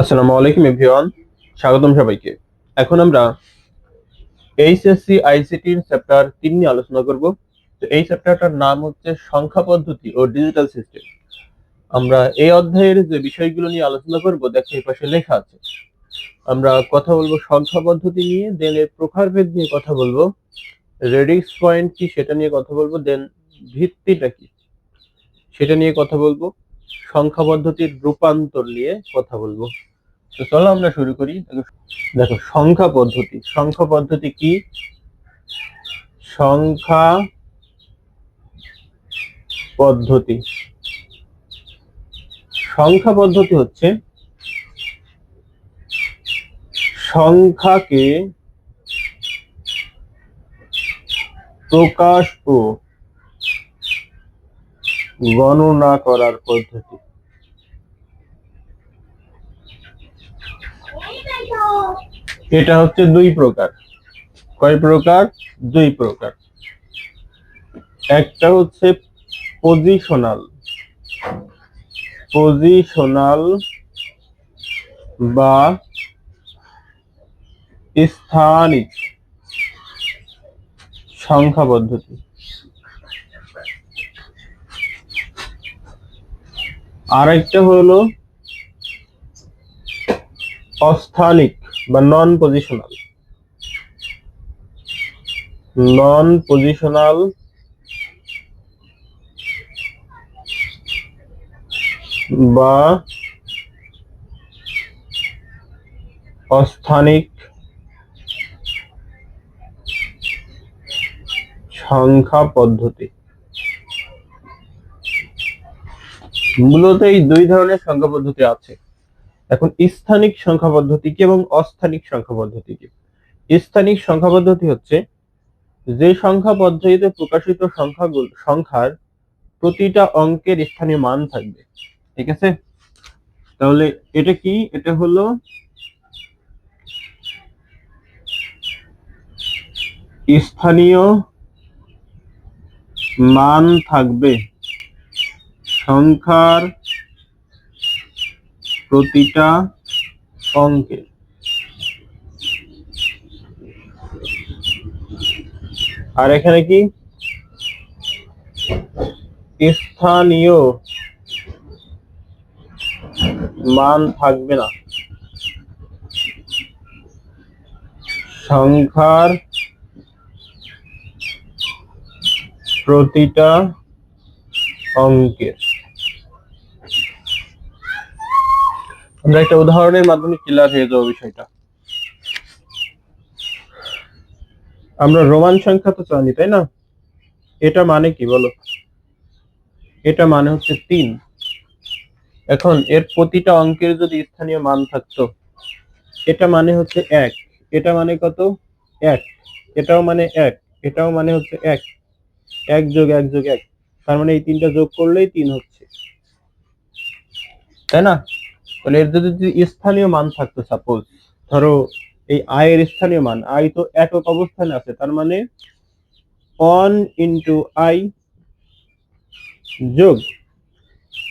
আসসালামু আলাইকুম এভরিওয়ান, স্বাগতম সবাইকে। এখন আমরা এইচএসসি আইসিটির চ্যাপ্টার 3 নিয়ে আলোচনা করব। তো এই চ্যাপ্টারটার নাম হচ্ছে সংখ্যা পদ্ধতি ও ডিজিটাল সিস্টেম। আমরা এই অধ্যায়ের যে বিষয়গুলো নিয়ে আলোচনা করব, দেখো এই পাশে লেখা আছে। আমরা কথা বলবো সংখ্যা পদ্ধতি নিয়ে, দেন এর প্রকারভেদ নিয়ে কথা বলবো, রেডিক্স পয়েন্ট কি সেটা নিয়ে কথা বলবো, দেন ভিত্তিটা কি সেটা নিয়ে কথা বলবো, সংখ্যা পদ্ধতির রূপান্তর নিয়ে কথা বলবো। তো চলো আমরা শুরু করি। দেখো সংখ্যা পদ্ধতি কি? সংখ্যা পদ্ধতি সংখ্যা পদ্ধতি হচ্ছে সংখ্যাকে প্রকাশ ও গণনা করার পদ্ধতি। এটা হচ্ছে দুই প্রকার। কয় প্রকার? দুই প্রকার। একটা হচ্ছে পজিশনাল পজিশনাল বা স্থানিক সংখ্যা পদ্ধতি। আরেকটা হলো অস্থানিক বা নন পজিশনাল বা অস্থানিক সংখ্যা পদ্ধতি। মূলত এই দুই ধরনের সংখ্যা পদ্ধতি আছে। এখন স্থানিক সংখ্যা পদ্ধতি কি এবং অস্থানিক সংখ্যা পদ্ধতি কি? স্থানিক সংখ্যা পদ্ধতি হচ্ছে যে সংখ্যা পদ্ধতিতে প্রকাশিত সংখ্যার প্রতিটা অঙ্কের স্থানীয় মান থাকবে। ঠিক আছে, তাহলে এটা কি? এটা হলো স্থানীয় মান থাকবে সংখ্যার প্রতিটা অঙ্কে। আর এখানে কি? স্থানীয় মান থাকবে না সংখ্যার প্রতিটা অঙ্কের। আমরা একটা উদাহরণের মাধ্যমে ক্লিয়ার হয়ে যাবো বিষয়টা। আমরা রোমান সংখ্যা তো জানি, তাই না? এটা মানে কি বলো? এটা মানে হচ্ছে 3। এখন এর প্রতিটা অঙ্কের যদি স্থানীয় মান থাকতো, এটা মানে হচ্ছে 1, এটা মানে কত? 1, এটাও মানে 1, এটাও মানে হচ্ছে 1, 1 যোগ 1 যোগ 1, তার মানে এই তিনটা যোগ করলেই 3 হচ্ছে, তাই না? তাহলে এর যদি স্থানীয় মান থাকতো, সাপোজ ধরো এই আই এর স্থানীয় মান, আই তো একক অবস্থানে আছে, তার মানে 1 ইন্টু আই যোগ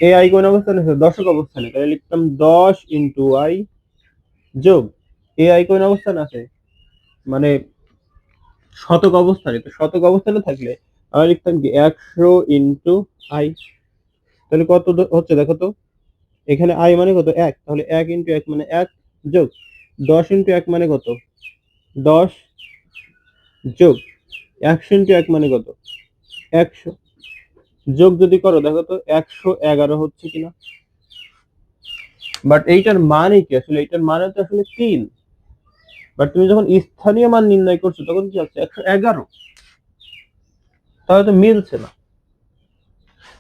এ আই কোন অবস্থানে আছে? দশক অবস্থানে, তাহলে লিখতাম 10 ইন্টু আই যোগ এ আই কোন অবস্থানে আছে? মানে শতক অবস্থানে। তো শতক অবস্থানে থাকলে আমরা লিখতাম কি 100 ইন্টু আই। তাহলে কত হচ্ছে দেখো তো? এখানে আই মানে কত? 1, তাহলে 1 ইন্টু 1 মানে 1 যোগ 10 ইন্টু 1 মানে কত? 10 যোগ 100 ইন্টু 1 মানে কত? 100 যোগ যদি করো দেখো তো 111 হচ্ছে কিনা। বাট এইটার মানে কি? আসলে এইটার মানে তো আসলে 3। বাট তুমি যখন স্থানীয় মান নির্ণয় করছো তখন কি হচ্ছে? 111। তাহলে তো মিলছে না।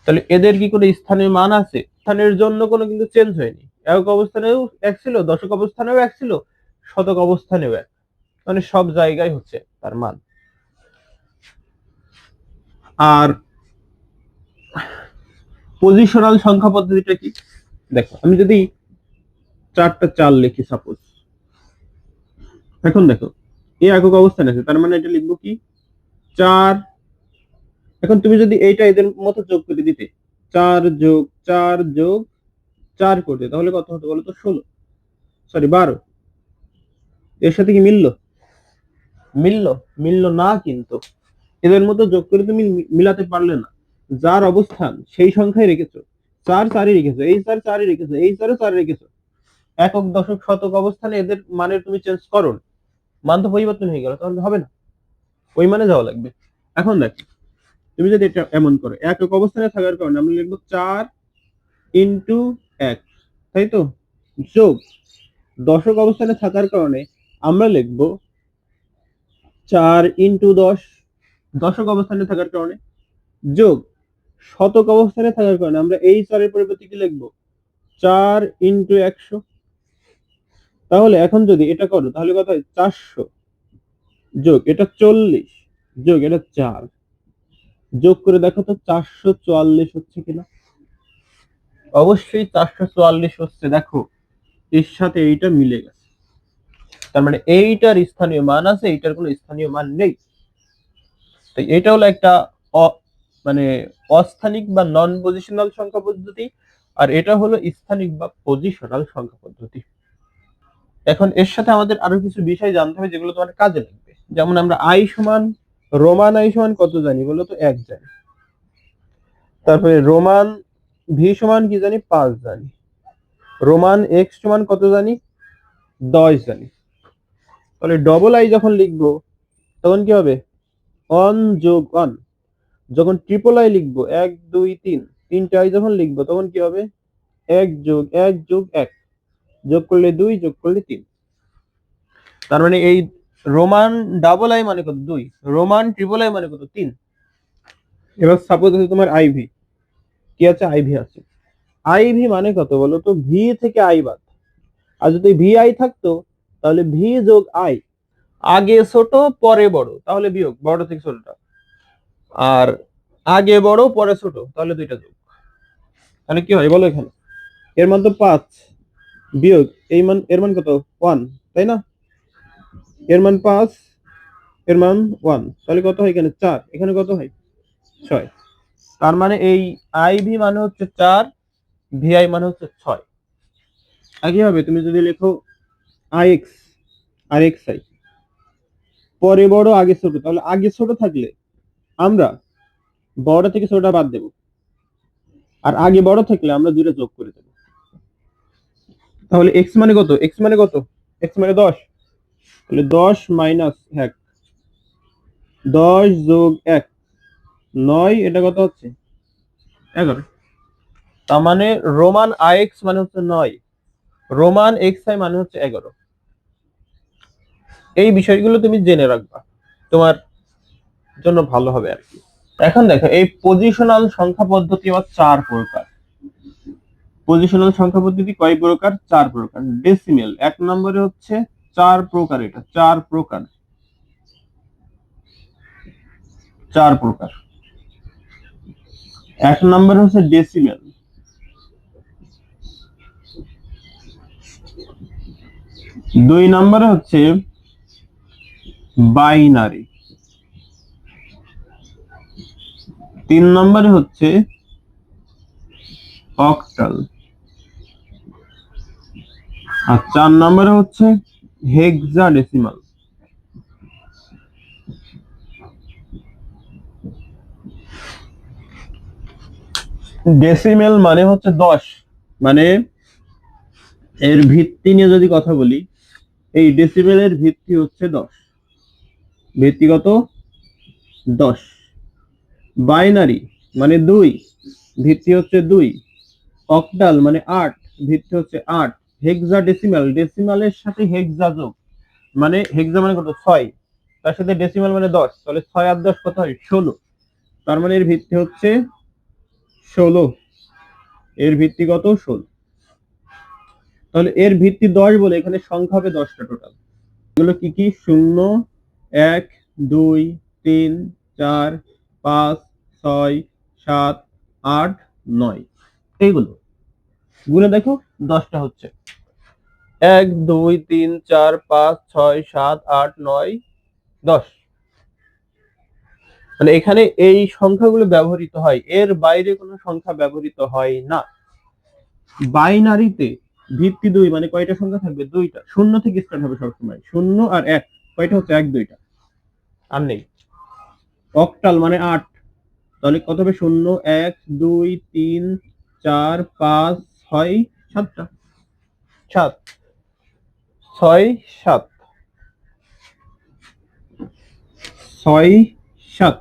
তাহলে এদের কি কোনো স্থানীয় মান আছে? স্থানের জন্য কোনো কিন্তু চেঞ্জ হয়নি। একক অবস্থানেও 1 ছিল, দশক অবস্থানেও 1 ছিল, শতক অবস্থানেও 1, মানে সব জায়গায় হচ্ছে তার মান। আর পজিশনাল সংখ্যা পদ্ধতিটা কি? দেখো, আমি যদি 4টা 4 লিখি সাপোজ, এখন দেখো এই একক অবস্থানে আছে, তার মানে এটা লিখবো কি? 4। এখন তুমি যদি এইটা এদের মতো যোগ করে দিতে, 4 যোগ 4 যোগ 4 করতে, তাহলে কত হতো বলো তো? 16। সরি 12, এর সাথে কি মিললো? মিললো না, কিন্তু এদের মধ্যে যোগ করে তুমি মিলাতে পারলে না। যার অবস্থান সেই সংখ্যায় রেখেছো, 4 4ই রেখেছো, এই 4 4ই রেখেছো, এই 4 4 রেখেছো, একক দশক শতক অবস্থানে এদের মানের তুমি চেঞ্জ করো, মান তো পরিবর্তন হয়ে গেল, তাহলে হবে না, ওই মানে যাওয়া লাগবে। এখন দেখ, তুমি যদি এটা এমন করো, একক অবস্থানে থাকার কারণে আমরা লিখবো 4 ইন্টু 1, তাই তো, যোগ দশক অবস্থানে থাকার কারণে আমরা লিখবো 4 ইন্টু 10, দশক অবস্থানে থাকার কারণে, যোগ শতক অবস্থানে থাকার কারণে আমরা এই 4 এর পরিবর্তে কি লিখবো, 4 ইন্টু 100। তাহলে এখন যদি এটা করো তাহলে কত হয়, 400 যোগ এটা 40 যোগ এটা 4, যোগ করে দেখো তো 444 হচ্ছে কিনা। অবশ্যই 444 হচ্ছে, দেখো এর সাথে এইটা মিলে গেছে, তার মানে এইটার স্থানীয় মান আছে, এইটার কোনো স্থানীয় মান নেই। তো এটা হলো একটা মানে অস্থানিক বা নন পজিশনাল সংখ্যা পদ্ধতি, আর এটা হলো স্থানিক বা পজিশনাল সংখ্যা পদ্ধতি। এখন এর সাথে আমাদের আরো কিছু বিষয় জানতে হবে যেগুলো তোমার কাজে লাগবে। যেমন আমরা আই সমান, রোমান আই সমান কত জানি বলো তো, 1 জানি। তারপরে রোমান ভি সমান কি জানি, 5 জানি। রোমান এক্স সমান কত জানি, 10 জানি। তাহলে ডবল আই যখন লিখবো তখন কি হবে, অন যোগ অন। যখন ট্রিপল আই লিখবো 1 2 3, তিনটা আই যখন লিখবো তখন কি হবে, 1 যোগ 1 যোগ 1, যোগ করলে 2, যোগ করলে 3। তার মানে এই রোমান ডাবল আই মানে কত, 2, রোমান ট্রিপল আই মানে কত, 3। এবার সাপোজ আছে তোমার আইভি, কি আছে, আইভি আছে। আইভি মানে কত বলো তো, ভি থেকে আই বাদ। আর যদি ভি আই থাকতো তাহলে ভি যোগ আই, আগে ছোট পরে বড় তাহলে বিয়োগ বড় থেকে ছোটটা, আর আগে বড় পরে ছোট তাহলে দুইটা যোগ। তাহলে কি হয় বলো, এখানে এর মান তো 5 বিয়োগ এই মান, এর মান কত 1, তাই না, এর মান 5, এর মান 1, তাহলে কত হয় এখানে 4, এখানে কত হয় 6। তার মানে এই আইভি মানে হচ্ছে 4, ভিআই মানে হচ্ছে 6। আগে হবে তুমি যদি লেখো আই এক্স আর এক্স আই, পরে বড় আগে ছোট, তাহলে আগে ছোট থাকলে আমরা বড় থেকে ছোটটা বাদ দেব, আর আগে বড় থাকলে আমরা দুইটা যোগ করে দেব। তাহলে এক্স মানে কত, এক্স মানে কত, এক্স মানে 10, তাহলে 10 মাইনাস 1, 10 যোগ 1 9, এটা কত হচ্ছে 11। তার মানে রোমান আই এক্স মানে হচ্ছে 9, রোমান এক্স আই মানে হচ্ছে 11। এই বিষয়গুলো তুমি জেনে রাখবা, তোমার জন্য ভালো হবে আর কি। এখন দেখো, এই পজিশনাল সংখ্যা পদ্ধতি আবার 4 প্রকার। পজিশনাল সংখ্যা পদ্ধতি কয় প্রকার, 4 প্রকার। ডেসিমেল 1 নম্বরে হচ্ছে 4 প্রকার, এটা 4 প্রকার, 4 প্রকার। 1 নম্বরে হচ্ছে ডেসিমেল, 2 নম্বরে হচ্ছে বাইনারি, 3 নম্বরে হচ্ছে অক্টাল, আর 4 নম্বরে হচ্ছে হেক্সাডেসিমাল। ডেসিমেল মানে হচ্ছে 10, মানে এর ভিত্তি নিয়ে যদি কথা বলি, এই ডেসিমেলের ভিত্তি হচ্ছে 10, ভিত্তিগত 10। বাইনারি মানে 2, ভিত্তি হচ্ছে 2। অক্টাল মানে 8, ভিত্তি হচ্ছে 8। হেক্সাডেসিমাল, ডেসিমালের সাথে হেক্সা যোগ, মানে হেক্সা মানে কত 6, তার সাথে ডেসিমাল মানে 10, তাহলে 6 আর 10 কত হয় 16। তার মানে এর ভিত্তি হচ্ছে 16, এর ভিত্তি কত 16। তাহলে এর ভিত্তি 10 বলে এখানে সংখ্যা হবে 10টা টোটাল। এগুলো কি কি, 0 1 2 3 4 5 6 7 8 9, এইগুলো গুনে দেখো 10টা হচ্ছে 1 2 3 4 5 6 7 8 9 10। মানে এখানে এই সংখ্যাগুলো ব্যবহৃত হয়, এর বাইরে কোনো সংখ্যা ব্যবহৃত হয় না। বাইনারিতে ভিত্তি 2 মানে কয়টা সংখ্যা থাকবে? দুইটা। শূন্য থেকে স্টার্ট হবে সবসময়। শূন্য আর 1 কয়টা হচ্ছে? 1 2টা। আর নেই। অক্টাল মানে 8, তাহলে কত হবে? 0 1 2 3 4 5 6 7টা। 7 6 7 6 7,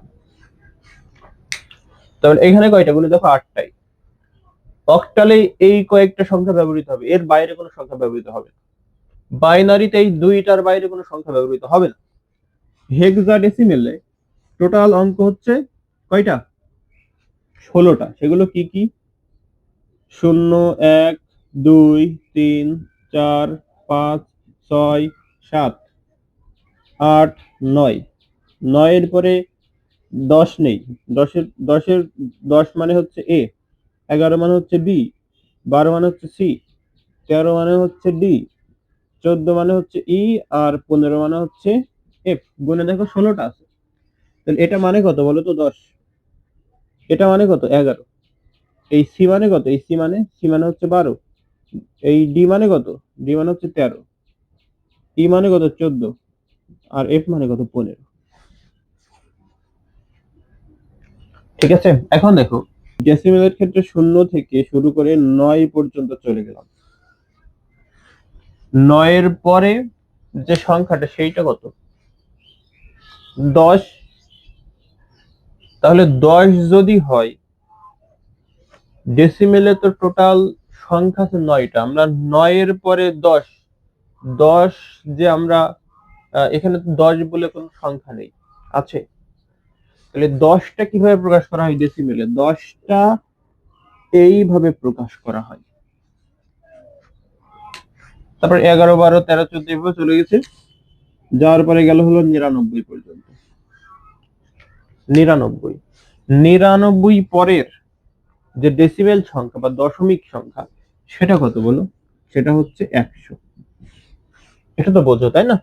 তাহলে এখানে কয়টা? গুলো দেখো 8টাই। অক্টালে এই কয়েকটা সংখ্যা ব্যবহৃত হবে, এর বাইরে কোনো সংখ্যা ব্যবহৃত হবে না। বাইনারিতে এই দুইটার বাইরে কোনো সংখ্যা ব্যবহৃত হবে না। হেক্সাডেসিমেলে টোটাল অঙ্ক হচ্ছে কয়টা? 16টা। সেগুলো কি কি? 0 1 2 3 4 5 6 7 8 9। 9 এর পরে 10 নেই। 10 মানে হচ্ছে এ, 11 মানে হচ্ছে বি, 12 মানে হচ্ছে সি, 13 মানে হচ্ছে ডি, 14 মানে হচ্ছে ই, আর 15 মানে হচ্ছে এফ। গুণে দেখো 16টা আছে। তাহলে এটা মানে কত বলো তো? 10। এটা মানে কত? 11। এই সি মানে কত? এই সি মানে হচ্ছে 12। এই ডি মানে কত? ডি মানে হচ্ছে 13। ই মানে কত? 14। আর এফ মানে কত? 15। ঠিক আছে, এখন দেখো ডেসিমেলের ক্ষেত্রে 0 থেকে শুরু করে 9 পর্যন্ত চলে গেলাম। 9 এর পরে যে সংখ্যাটা সেইটা কত? 10। তাহলে 10 যদি হয়, ডেসিমেলে তো টোটাল সংখ্যা আছে 9টা। আমরা 9 এর পরে 10, 10 যে আমরা এখানে তো 10 বলে কোনো সংখ্যা নেই, আছে? তাহলে 10টা কিভাবে প্রকাশ করা হয় ডেসিমেলে? 10টা এইভাবে প্রকাশ করা হয়। তারপর 11 12 13 14 এভাবে চলে গেছে, যাওয়ার পরে গেল হলো 99 পর্যন্ত। 99, 99 পরের যে ডেসিমেল সংখ্যা বা দশমিক সংখ্যা সেটা কত বলো? সেটা হচ্ছে 100। এটা তো বোঝো, তাই না?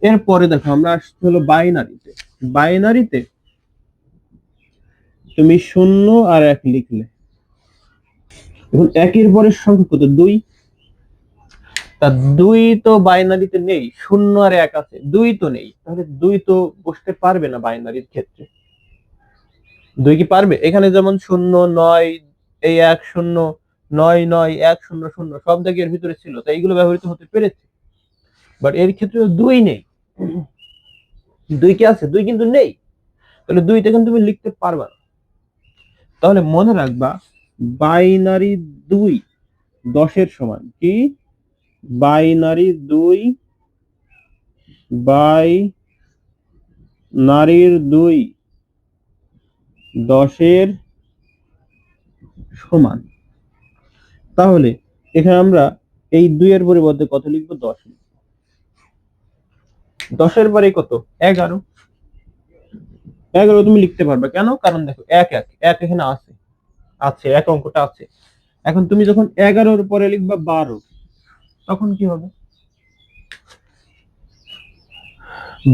এরপরে দেখো আমরা আসতে হলো বাইনারিতে। বাইনারিতে তুমি 0 আর 1 লিখলে, এখন 1 এর পরের সংখ্যা কত? 2। তা 2 তো বাইনারিতে নেই, 0 আর 1 আছে, 2 তো নেই। তাহলে 2 তো বসতে পারবে না বাইনারির ক্ষেত্রে। 2 কি পারবে? এখানে যেমন 0 9, এই 1 0 9 9 1 0 0 সব দাগে এর ভিতরে ছিল, তাই এগুলো ব্যবহৃত হতে পেরেছে। বাট এর ক্ষেত্রে 2 নেই। 2 কি আছে? 2 কিন্তু নেই। তাহলে 2 তে কিন্তু তুমি লিখতে পারবা না। তাহলে মনে রাখবা, বাইনারি 2 10 এর সমান। কি? বাইনারি 2 বাইনারির 2 10 এর সমান। তাহলে এখানে আমরা এই 2 এর পরিবর্তে কত লিখবো? 10 লিখবো। 10 এর পরে কত? 11। 11 তুমি লিখতে পারবে কেন? কারণ দেখো 1 1 1 এখানে আছে, আছে 1 অঙ্কটা আছে। এখন তুমি যখন 11 এর পরে লিখবা 12, তখন কি হবে?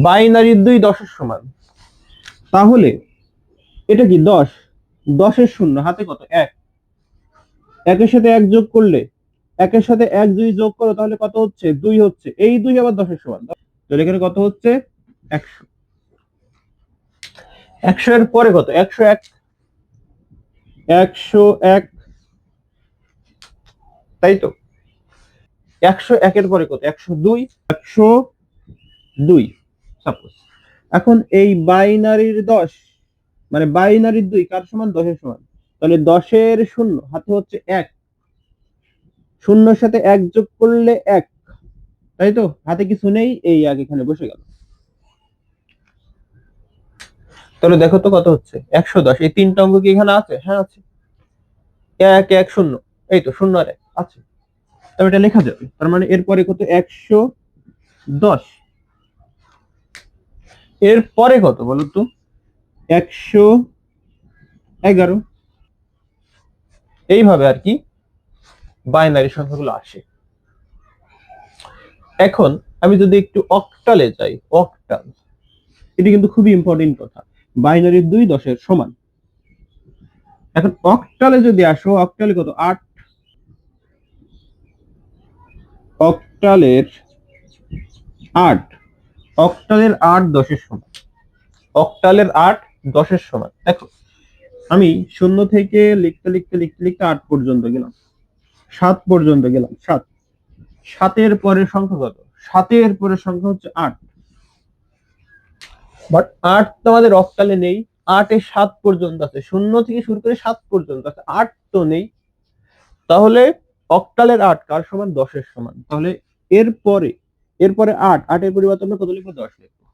বাইনারি 2 10 এর সমান। তাহলে এটা কি? 10। 10 এর শূন্য হাতে কত? 1। 1 এর সাথে 1 যোগ করলে, 1 এর সাথে 1 2 যোগ করো, তাহলে কত হচ্ছে? 2 হচ্ছে। এই 2 আবার 10 এর সমান। তাহলে এখানে কত হচ্ছে? 100। 100 এর পরে কত? 101। 101, তাই তো? 101 এর পরে কত? 102। 102 সাপোজ। এখন এই বাইনারির 10 মানে বাইনারির 2 কার সমান? 10 এর সমান। তাহলে 10 এর শূন্য হাতে হচ্ছে 1, শূন্যর সাথে 1 যোগ করলে 1, তাই তো? হাতে কিছু নেই, এই 1 এখানে বসে গেল। তাহলে দেখো তো কত হচ্ছে? 110। এই 3টা অঙ্ক কি এখানে আছে? হ্যাঁ আছে। 1 1 0, এই তো 0 আর 1 আছে। তবে এটা লেখা যাবে। তার মানে এরপরে কত? 110। এর পরে কত বলো তো? 111। এইভাবে আর কি বাইনারি সংখ্যাগুলো আসে। এখন আমি যদি একটু অক্টালে যাই, অক্টাল, এটা কিন্তু খুবই ইম্পর্টেন্ট কথা। বাইনারির 2 10 এর সমান। এখন অক্টালে যদি আসো, অক্টালে কত? 8। অক্টালের 8 অক্টালের 8 10-এর সমান। অক্টালের 8 10-এর সমান। দেখো আমি 0 থেকে লিখতে লিখতে লিখতে লিখতে 8 পর্যন্ত গেলাম, 7 পর্যন্ত গেলাম। 7 7-এর পরের সংখ্যা কত? 7-এর পরের সংখ্যা হচ্ছে 8। বাট 8 তো আমাদের অক্টালে নেই। 8 এ 7 পর্যন্ত আছে, 0 থেকে শুরু করে 7 পর্যন্ত আছে, 8 তো নেই। তাহলে অক্টালের 8 কার সমান? 10-এর সমান। তাহলে এরপরে 8 8-এর পরিবর্তে আমরা কত লিখবো? 10 লিখবো।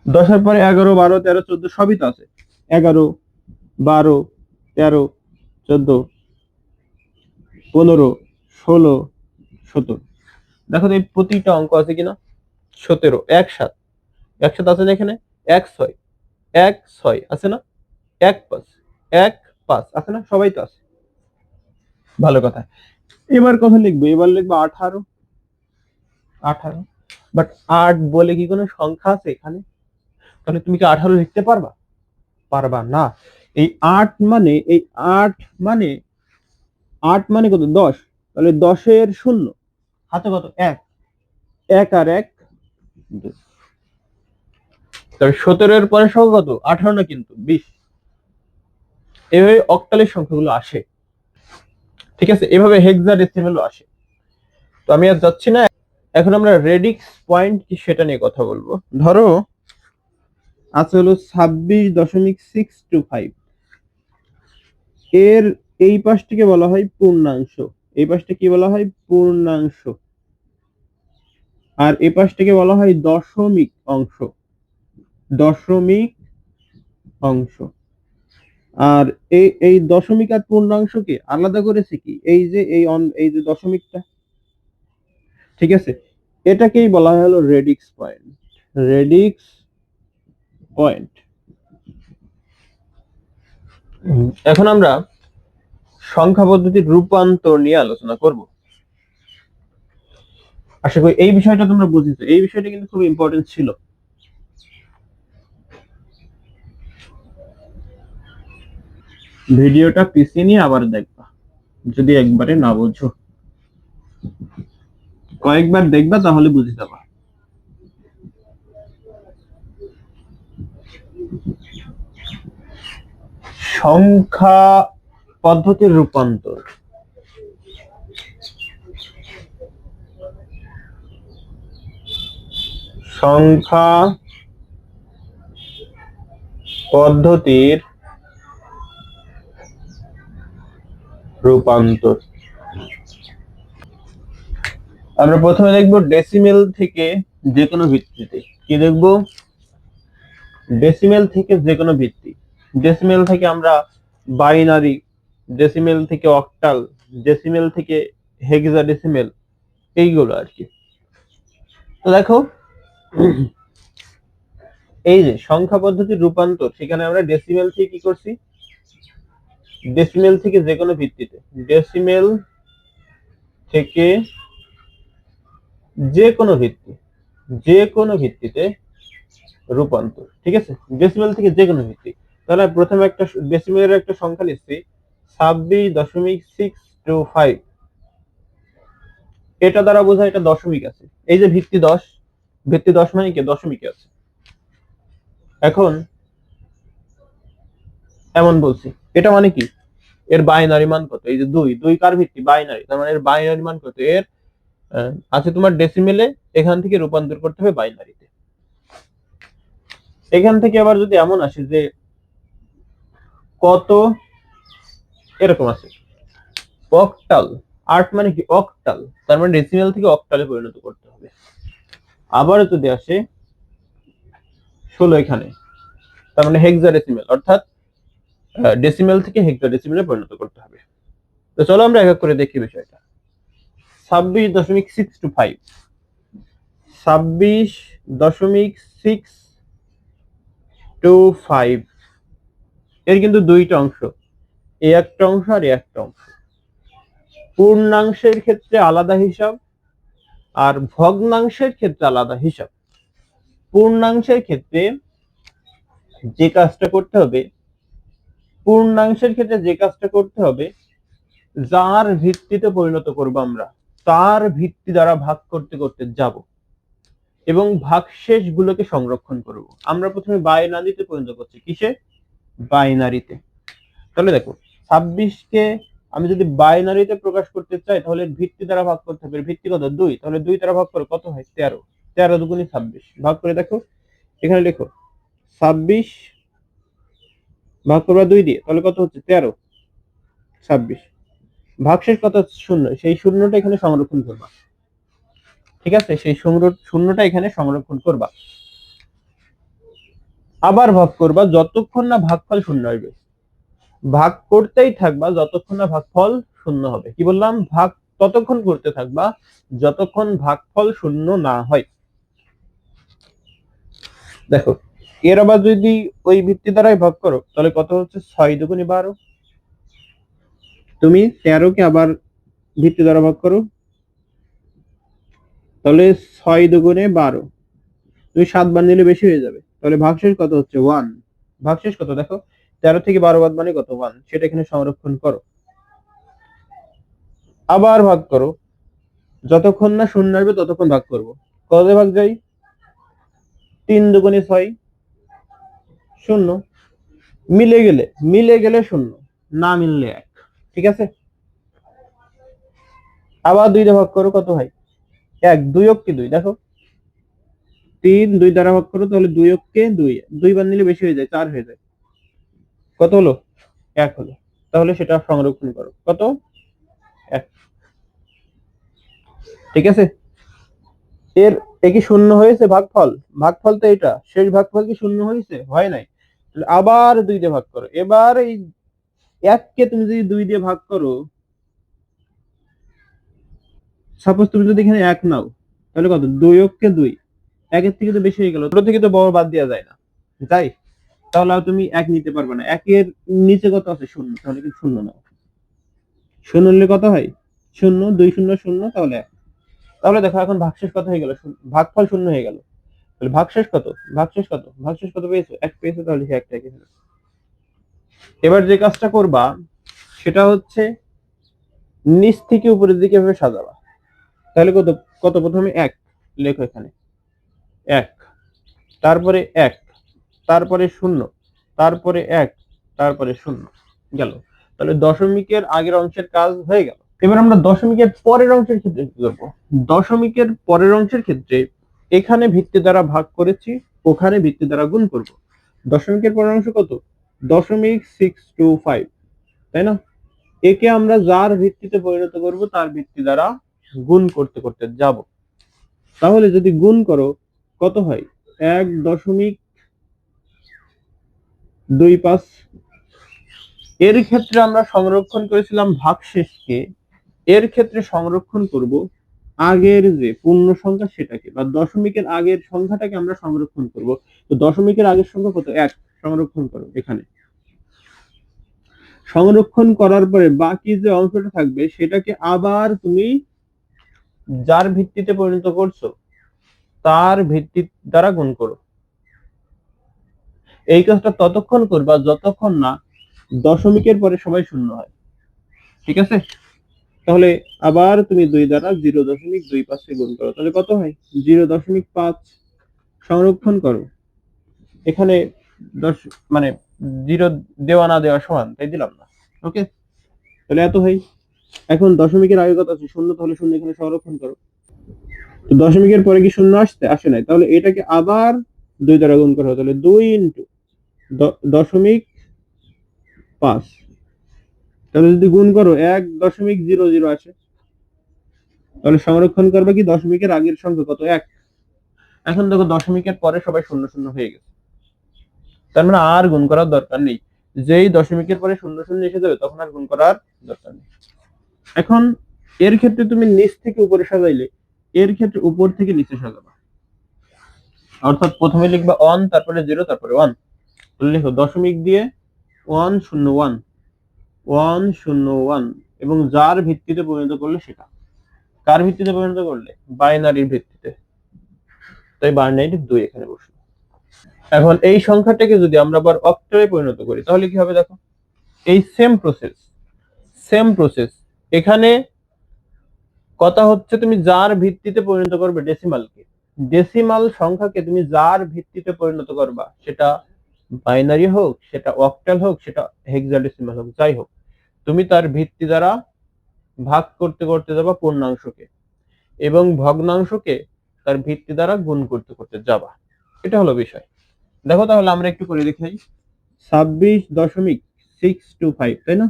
10-এর পরে 11 12 13 14 সবই তো আছে। 11 12 13 14 15 16 17। দেখো তো এই প্রতিটা অঙ্ক আছে কিনা? 17 17 একসাথে আছে না এখানে? 1 6 1 6 আছে না? 1 5 1 5 আছে না? সবাই তো আছে। ভালো কথা। এবার কত লিখবো? এবার লিখবো 18 18। বাট 8 বলে কি কোনো সংখ্যা আছে এখানে? তাহলে তুমি কি 18 লিখতে পারবা? পারবা না। এই 8 মানে এই 8 মানে 8 মানে কত? 10। তাহলে 10-এর 0 হাতে কত? 1 1 আর 1 2। তাহলে 17-এর পরে সংখ্যা কত? 18 না কিন্তু 20। এভাবে অক্টালের সংখ্যাগুলো আসে। ঠিক আছে, এভাবে হেক্সাডেসিমেলও আসে। তো আমি আর যাচ্ছি না। এখন আমরা রেডিক্স পয়েন্ট কি সেটা নিয়ে কথা বলবো। ধরো আছে হলো 26.625। এর এই পাশটিকে বলা হয় পূর্ণাংশ, এই পাশটা কি বলা হয়? পূর্ণাংশ। আর এই পাশটাকে বলা হয় দশমিক অংশ, দশমিক অংশ। আর এই দশমিক আর পূর্ণাংশকে আলাদা করেছে কি? এই যে এই যে দশমিকটা, ঠিক আছে, এটাকেই বলা হলো রেডিক্স পয়েন্ট। Radix point. এখন আমরা সংখ্যা পদ্ধতির রূপান্তর নিয়ে আলোচনা করব। আশা করি এই বিষয়টা তোমরা বুঝেছো। এই বিষয়টা কিন্তু খুব ইম্পর্টেন্ট ছিল। ভিডিওটা পিছিয়ে নিয়ে আবার দেখবা, যদি একবারে না বুঝো। কয়েকবার দেখবা তাহলে বুঝে যাবা। সংখ্যা পদ্ধতির রূপান্তর। সংখ্যা পদ্ধতির রূপান্তর। আমরা প্রথমে দেখব ডেসিমেল থেকে যে কোনো ভিত্তিতে। কি দেখব? ডেসিমেল থেকে যে কোনো ভিত্তি। ডেসিমেল থেকে আমরা বাইনারি, ডেসিমেল থেকে অক্টাল, ডেসিমেল থেকে হেক্সাডেসিমেল, এইগুলো আর কি। তো দেখো এই যে সংখ্যা পদ্ধতির রূপান্তর, সেখানে আমরা ডেসিমেল থেকে কি করছি? ডেসিমেল থেকে যে কোনো ভিত্তিতে, ডেসিমেল থেকে যে কোনো ভিত্তি, যে কোনো ভিত্তিতে রূপান্তর। ঠিক আছে, ডেসিমেল থেকে যে কোনো ভিত্তি। তাহলে প্রথমে একটা ডেসিমেলের একটা সংখ্যা লিখছি 26.625। এটা দ্বারা বোঝায় এটা দশমিক আছে। এই যে ভিত্তি 10, ভিত্তি 10 মানে কি? দশমিকে আছে। এখন এমন বলছি, এটা মানে কি? এর বাইনারি মান কত? এই যে 2, 2 কার ভিত্তি? বাইনারি। তার মানে এর বাইনারি মান কত? এর আছে তোমার ডেসিমেলে, এখান থেকে রূপান্তর করতে হবে বাইনারিতে। এখান থেকে আবার যদি এমন আসে যে কত, এরকম আছে অক্টাল। 8 মানে কি? অক্টাল। তার মানে ডেসিমেল থেকে অক্টালে পরিণত করতে হবে। আবার যদি আসে 16 এখানে, তার মানে হেক্সাডেসিমেল, অর্থাৎ ডেসিমেল থেকে হেক্সাডেসিমেলে পরিণত করতে হবে। তো চলো আমরা এক এক করে দেখি বিষয়টা। 26.625, 26.625 এর কিন্তু দুইটা অংশ, এই একটা অংশ আর এই একটা অংশ। পূর্ণাংশের ক্ষেত্রে আলাদা হিসাব আর ভগ্নাংশের ক্ষেত্রে আলাদা হিসাব। পূর্ণাংশের ক্ষেত্রে যে কাজটা করতে হবে, পূর্ণাংশের ক্ষেত্রে যে কাজটা করতে হবে, যার ভিত্তিতে পরিণত করব আমরা, তার ভিত্তি দ্বারা ভাগ করতে করতে যাব এবং ভাগশেষ গুলোকে সংরক্ষণ করব। আমরা প্রথমে বাইনারিতে পরিণত করছি, কিসে? বাইনারিতে। তাহলে দেখো 26কে আমি যদি বাইনারিতে প্রকাশ করতে চাই তাহলে ভিত্তি দ্বারা ভাগ করতে হবে। ভিত্তি কত? 2। তাহলে 2 দ্বারা ভাগ করে কত হয়? 13। 13 দুগুণে 26। ভাগ করে দেখো, এখানে লেখো 26 ভাগ করবা 2 দিয়ে, তাহলে কত হচ্ছে? 13। 26 ভাগশেষ কত? শূন্য। সেই শূন্যটা এখানে সংরক্ষণ করবা। ঠিক আছে, সেই শূন্যটা এখানে সংরক্ষণ করবা। আবার ভাগ করবা যতক্ষণ না ভাগফল শূন্য আসবে। ভাগ করতেই থাকবা যতক্ষণ না ভাগফল শূন্য হবে। কি বললাম? ভাগ ততক্ষণ করতে থাকবা যতক্ষণ ভাগফল শূন্য না হয়। দেখো, এর আবার যদি ওই ভিত্তি দ্বারাই ভাগ করো তাহলে কত হচ্ছে? 6 দুগুণে 12। তুমি 13কে আবার ভিত্তি দ্বারা ভাগ করো, তাহলে 6 দুগুণে 12। তুমি 7 বার নিলে বেশি হয়ে যাবে, তাহলে ভাগশেষ কত হচ্ছে? 1। ভাগশেষ কত? দেখো 13 থেকে 12 বাদ মানে কত? 1। সেটা এখানে সংরক্ষণ করো। আবার ভাগ করো, যতক্ষণ না শূন্য আসবে ততক্ষণ ভাগ করবো। কত ভাগ যাই? 3 দুগুণে 6, শূন্য। মিলে গেলে শূন্য, না মিললে 1। ঠিক আছে, আবার 2 দিয়ে ভাগ করো, কত হয়? 1। 2 অক্ষে 2, দেখো 3 2 দ্বারা ভাগ করো, তাহলে 2 অক্ষে 2, 2 বার নিলে বেশি হয়ে যায়, 4 হয়ে যায়। কত হলো? 1 হলো। তাহলে সেটা সংরক্ষণ করো, কত? 1। ঠিক আছে, এর কি শূন্য হয়েছে ভাগফল? ভাগফল তো এটা, শেষ ভাগফল কি শূন্য হয়েছে? হয় নাই। তাহলে আবার 2 দিয়ে ভাগ করো। এবার এই 1 কে তুমি যদি 2 দিয়ে ভাগ করো, সাপোজ তুমি যদি এখানে 1 নাও, তাহলে কত? 2 অক্ষে 2, 1 থেকে তো বেশি হয়ে গেল। ছোট থেকে তো বড় বাদ দেওয়া যায় না, তাই? তাহলে আর তুমি 1 নিতে পারবে না। 1 এর নিচে কত আছে? শূন্য। তাহলে কি শূন্য নাও। শূন্য নিলে কত হয়? শূন্য। 2 শূন্য শূন্য, তাহলে 1। তাহলে দেখো এখন ভাগশেষ কত হয়ে গেল? ভাগফল শূন্য হয়ে গেল। তাহলে ভাগশেষ কত? ভাগশেষ কত? ভাগশেষ কত পেয়েছো? 1 পেয়েছো, তাহলে সে 1 রেখে ফেলো। এবার যে কাজটা করবা সেটা হচ্ছে নিচ থেকে উপরের দিকে এভাবে সাজাবা। তাহলে কত? কত? প্রথমে 1 লেখো এখানে, 1, তারপরে 1, তারপরে 0, তারপরে 1, তারপরে 0 গেল। তাহলে দশমিকের আগের অংশের কাজ হয়ে গেল। এবার আমরা দশমিকের পরের অংশের ক্ষেত্রে কি করব? দশমিকের পরের অংশের ক্ষেত্রে এখানে ভিত্তি দ্বারা ভাগ করেছি, ওখানে ভিত্তি দ্বারা গুণ করব। দশমিকের পরের অংশ কত? 0.625, তাই না? একে আমরা যার ভিত্তিতে পরিণত করব তার ভিত্তি দ্বারা গুণ করতে করতে যাব। তাহলে যদি গুণ করো কত হয়? 1.25। এর ক্ষেত্রে আমরা সংরক্ষণ করেছিলাম ভাগশেষকে, এর ক্ষেত্রে সংরক্ষণ করব আগের যে পূর্ণ সংখ্যা সেটাকে, বা দশমিকের আগের সংখ্যাটাকে আমরা সংরক্ষণ করব। তো দশমিকের আগের সংখ্যা কত? 1। সংরক্ষণ করো এখানে। সংরক্ষণ করার পরে বাকি যে অংশটা থাকবে সেটাকে আবার তুমি যার ভিত্তিতে পরিণত করছো তার ভিত্তি দ্বারা গুণ করো। এই কাজটা ততক্ষণ করবা যতক্ষণ না দশমিকের পরে সবাই শূন্য হয়। ঠিক আছে, তাহলে আবার তুমি 2 দ্বারা 0.25 কে গুণ করো, তাহলে কত হয়? 0.5। সংরক্ষণ করো, এখানে 10 মানে 0 দেওয়া না দেওয়া সমান, তাই দিলাম না। ওকে, তাহলে এত হয়। এখন দশমিকের আগে কত আছে? শূন্য। তাহলে শূন্য এখানে সংরক্ষণ করো। তো দশমিকের পরে কি শূন্য আসে নাই? তাহলে এটাকে আবার 2 দ্বারা গুণ করা হবে, তাহলে 2 ইন্টু 0.5। তাহলে যদি গুণ করো 1.00 আসে, তাহলে সংরক্ষণ করবে কি দশমিকের আগের সংখ্যা কত? 1। এখন দেখো দশমিকের পরে সবাই শূন্য শূন্য হয়ে গেছে, তার মানে আর গুণ করার দরকার নেই। যেই দশমিকের পরে শূন্য শূন্য এসে যাবে তখন আর গুণ করার দরকার নেই। এখন এর ক্ষেত্রে তুমি নিচ থেকে উপরে সাজাইলে, এর ক্ষেত্রে উপর থেকে নিচে সাজাবা। অর্থাৎ প্রথমে লিখবা 1, তারপরে 0, তারপরে 1। লিখো দশমিক দিয়ে 101, 101, এবং যার ভিত্তিতে পরিণত করলে সেটা। কার ভিত্তিতে পরিণত করলে? বাইনারির ভিত্তিতে, তাই বাইনারি 2 এখানে বসলো। এখন এই সংখ্যাটাকে যদি আমরা আবার অক্টালে পরিণত করি তাহলে কি হবে? দেখো এই সেম প্রসেস। এখানে কথা হচ্ছে তুমি যার ভিত্তিতে পরিণত করবে ডেসিমালকে, ডেসিমাল সংখ্যাকে তুমি যার ভিত্তিতে পরিণত করবা, সেটা বাইনারি হোক, সেটা অক্টাল হোক, সেটা হেক্সাডেসিমাল হোক, যাই হোক, তুমি তার ভিত্তি দ্বারা ভাগ করতে করতে যাবা পূর্ণাংশকে, এবং ভগ্নাংশকে তার ভিত্তি দ্বারা গুণ করতে করতে যাবা। এটা হলো বিষয়। দেখো তাহলে আমরা একটু করে দেখাই। 26.625, তাই না?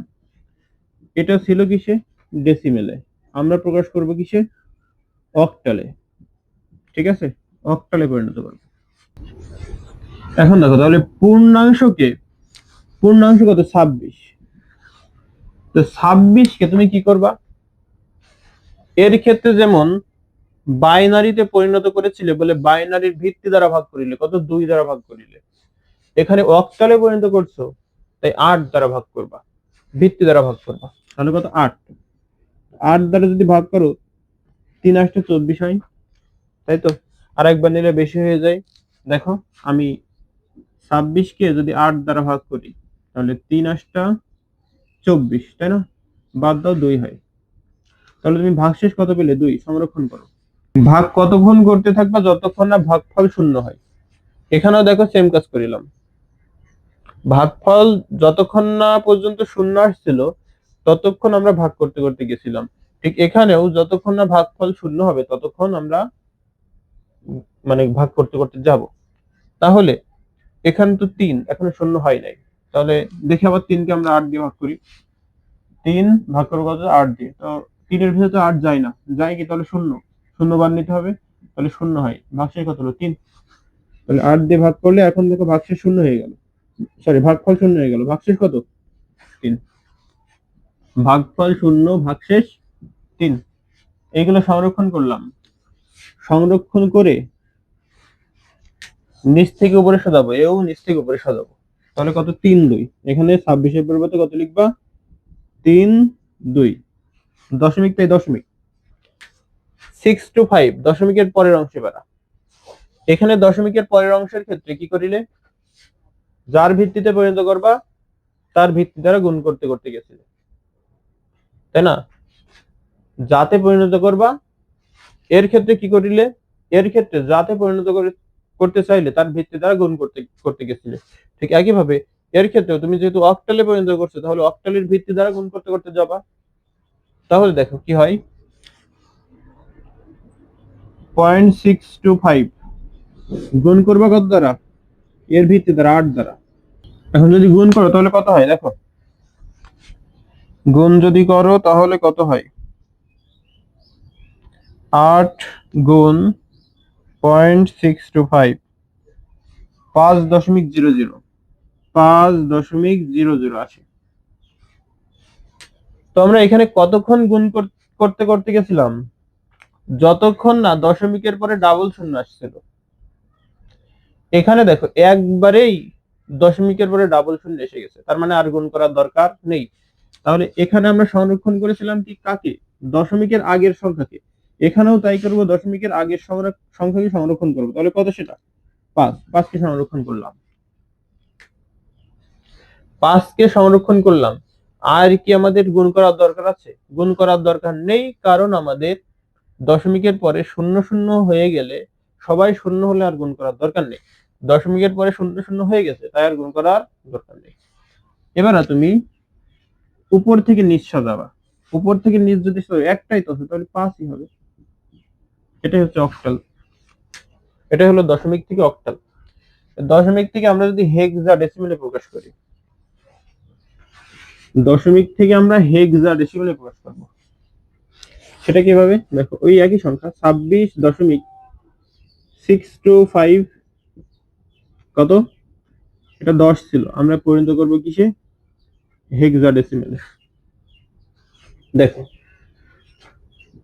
এটা ছিল কিসে? ডেসিমেলে। আমরা প্রকাশ করব কিসে? অক্টালে। ঠিক আছে, অক্টালে পরিণত করব। এখন দেখো তাহলে পূর্ণাংশকে, পূর্ণাংশ কত? 26। তো 26কে তুমি কি করবা? এর ক্ষেত্রে যেমন বাইনারিতে পরিণত করেছিলে বলে বাইনারির ভিত্তি দ্বারা ভাগ করিলে, কত? 2 দ্বারা ভাগ করিলে। এখানে অক্টালে পরিণত করছো, তাই 8 দ্বারা ভাগ করবা, ভিত্তি দ্বারা ভাগ করবা। তাহলে কত? 8। 8 দ্বারা যদি ভাগ করো, 3 8 24 হয়, তাই তো? আর একবার নিলে বেশি হয়ে যায়। দেখো আমি 26কে যদি 8 দ্বারা ভাগ করি, তাহলে 3 8 24, তাই না? বাদ দাও, 2 হয়। তাহলে তুমি ভাগশেষ কত পেলে? 2। সংরক্ষণ করো। ভাগ কতক্ষণ করতে থাকবা? যতক্ষণ না ভাগফল শূন্য হয়। এখানেও দেখো সেম কাজ করিলাম। ভাগফল যতক্ষণ না পর্যন্ত শূন্য আসছিল, ততক্ষণ আমরা ভাগ করতে করতে গেছিলাম। ঠিক এখানেও যতক্ষণ না ভাগফল শূন্য হবে, ততক্ষণ আমরা মানে ভাগ করতে করতে যাব। তাহলে এখানে তো 3 এখনো শূন্য হয় নাই, তাহলে দেখি আবার 3কে আমরা 8 দিয়ে ভাগ করি। 3 ভাগ করবো কত? 8 দিয়ে। তো 3-এর ভিতরে তো 8 যায় না, যায় কি? তাহলে শূন্য, শূন্য বার নিতে হবে, তাহলে শূন্য হয়। ভাগশেষ কত হলো? 3। তাহলে 8 দিয়ে ভাগ করলে এখন দেখো ভাগশেষ শূন্য হয়ে গেল, সরি ভাগফল শূন্য হয়ে গেল। ভাগশেষ কত? 3। ভাগফল শূন্য, ভাগশেষ 3। এইগুলো সংরক্ষণ করলাম। সংরক্ষণ করে নিচ থেকে উপরে সাজাবো, এও নিচ থেকে উপরে সাজাবো। তাহলে কত? 3 2। এখানে 26-এর পরিবর্তে কত লিখবা? 3 2। দশমিক, তাই দশমিক। 6 to 5 দশমিকের পরের অংশে বেড়া। এখানে দশমিকের পরের অংশের ক্ষেত্রে কি করিলে? যার ভিত্তিতে পরিণত করবা, তার ভিত্তি দ্বারা গুণ করতে করতে গেছিলে, তাই না? যাতে পরিণত করবা, এর ক্ষেত্রে কি করিলে? এর ক্ষেত্রে যাতে পরিণত করতে চাইলে তার ভিত্তি দ্বারা গুণ করতে করতে গেছিলে। ঠিক একইভাবে এর ক্ষেত্রেও তুমি যেহেতু অক্টালে পরিণত করছো, তাহলে অক্টালের ভিত্তি দ্বারা গুণ করতে করতে যাবা। তাহলে দেখো কি হয়। 0.625 গুণ করবা কত দ্বারা? এর ভিত্তি দ্বারা 8 দ্বারা। এখন যদি গুণ করো তাহলে কত হয়? দেখো, গুণ যদি করো তাহলে কত হয়? 8 গুণ 0.625, 5.00, 5.00 আসে। তো আমরা এখানে কতক্ষণ গুণ করতে করতে গেছিলাম? যতক্ষণ না দশমিকের পরে ডাবল শূন্য আসছিল। এখানে দেখো একবারেই দশমিকের পরে ডাবল শূন্য এসে গেছে, তার মানে আর গুণ করার দরকার নেই। তাহলে এখানে আমরা সংরক্ষণ করেছিলাম কি? কাকে? দশমিকের আগের সংখ্যাকে। এখানেও তাই করবো, দশমিকের আগের সংখ্যাকে সংরক্ষণ করবো। তাহলে কত সেটা? 5। 5কে সংরক্ষণ করলাম, 5কে সংরক্ষণ করলাম। আর কি আমাদের গুণ করার দরকার আছে? গুণ করার দরকার নেই, কারণ আমাদের দশমিকের পরে শূন্য শূন্য হয়ে গেলে, সবাই শূন্য হলে আর গুণ করার দরকার নেই। দশমিকের পরে শূন্য শূন্য হয়ে গেছে, তাই আর গুণ করার দরকার নেই। এবার তুমি উপর থেকে নিচ সাজাবা। উপর থেকে নিচ যদি একটাই তো, তাহলে 5ই হবে। এটাই হচ্ছে অক্টাল। এটা হলো দশমিক থেকে অক্টাল। দশমিক থেকে আমরা যদি হেক্সাডেসিমেলে প্রকাশ করি, দশমিক থেকে আমরা হেক্সাডেসিমেলে প্রকাশ করব। সেটা কিভাবে? দেখো, ওই একই সংখ্যা 26.625 কত? এটা 10 ছিল, আমরা পরিণত করব কিসে? হেক্সাডেসিমেলে। দেখো,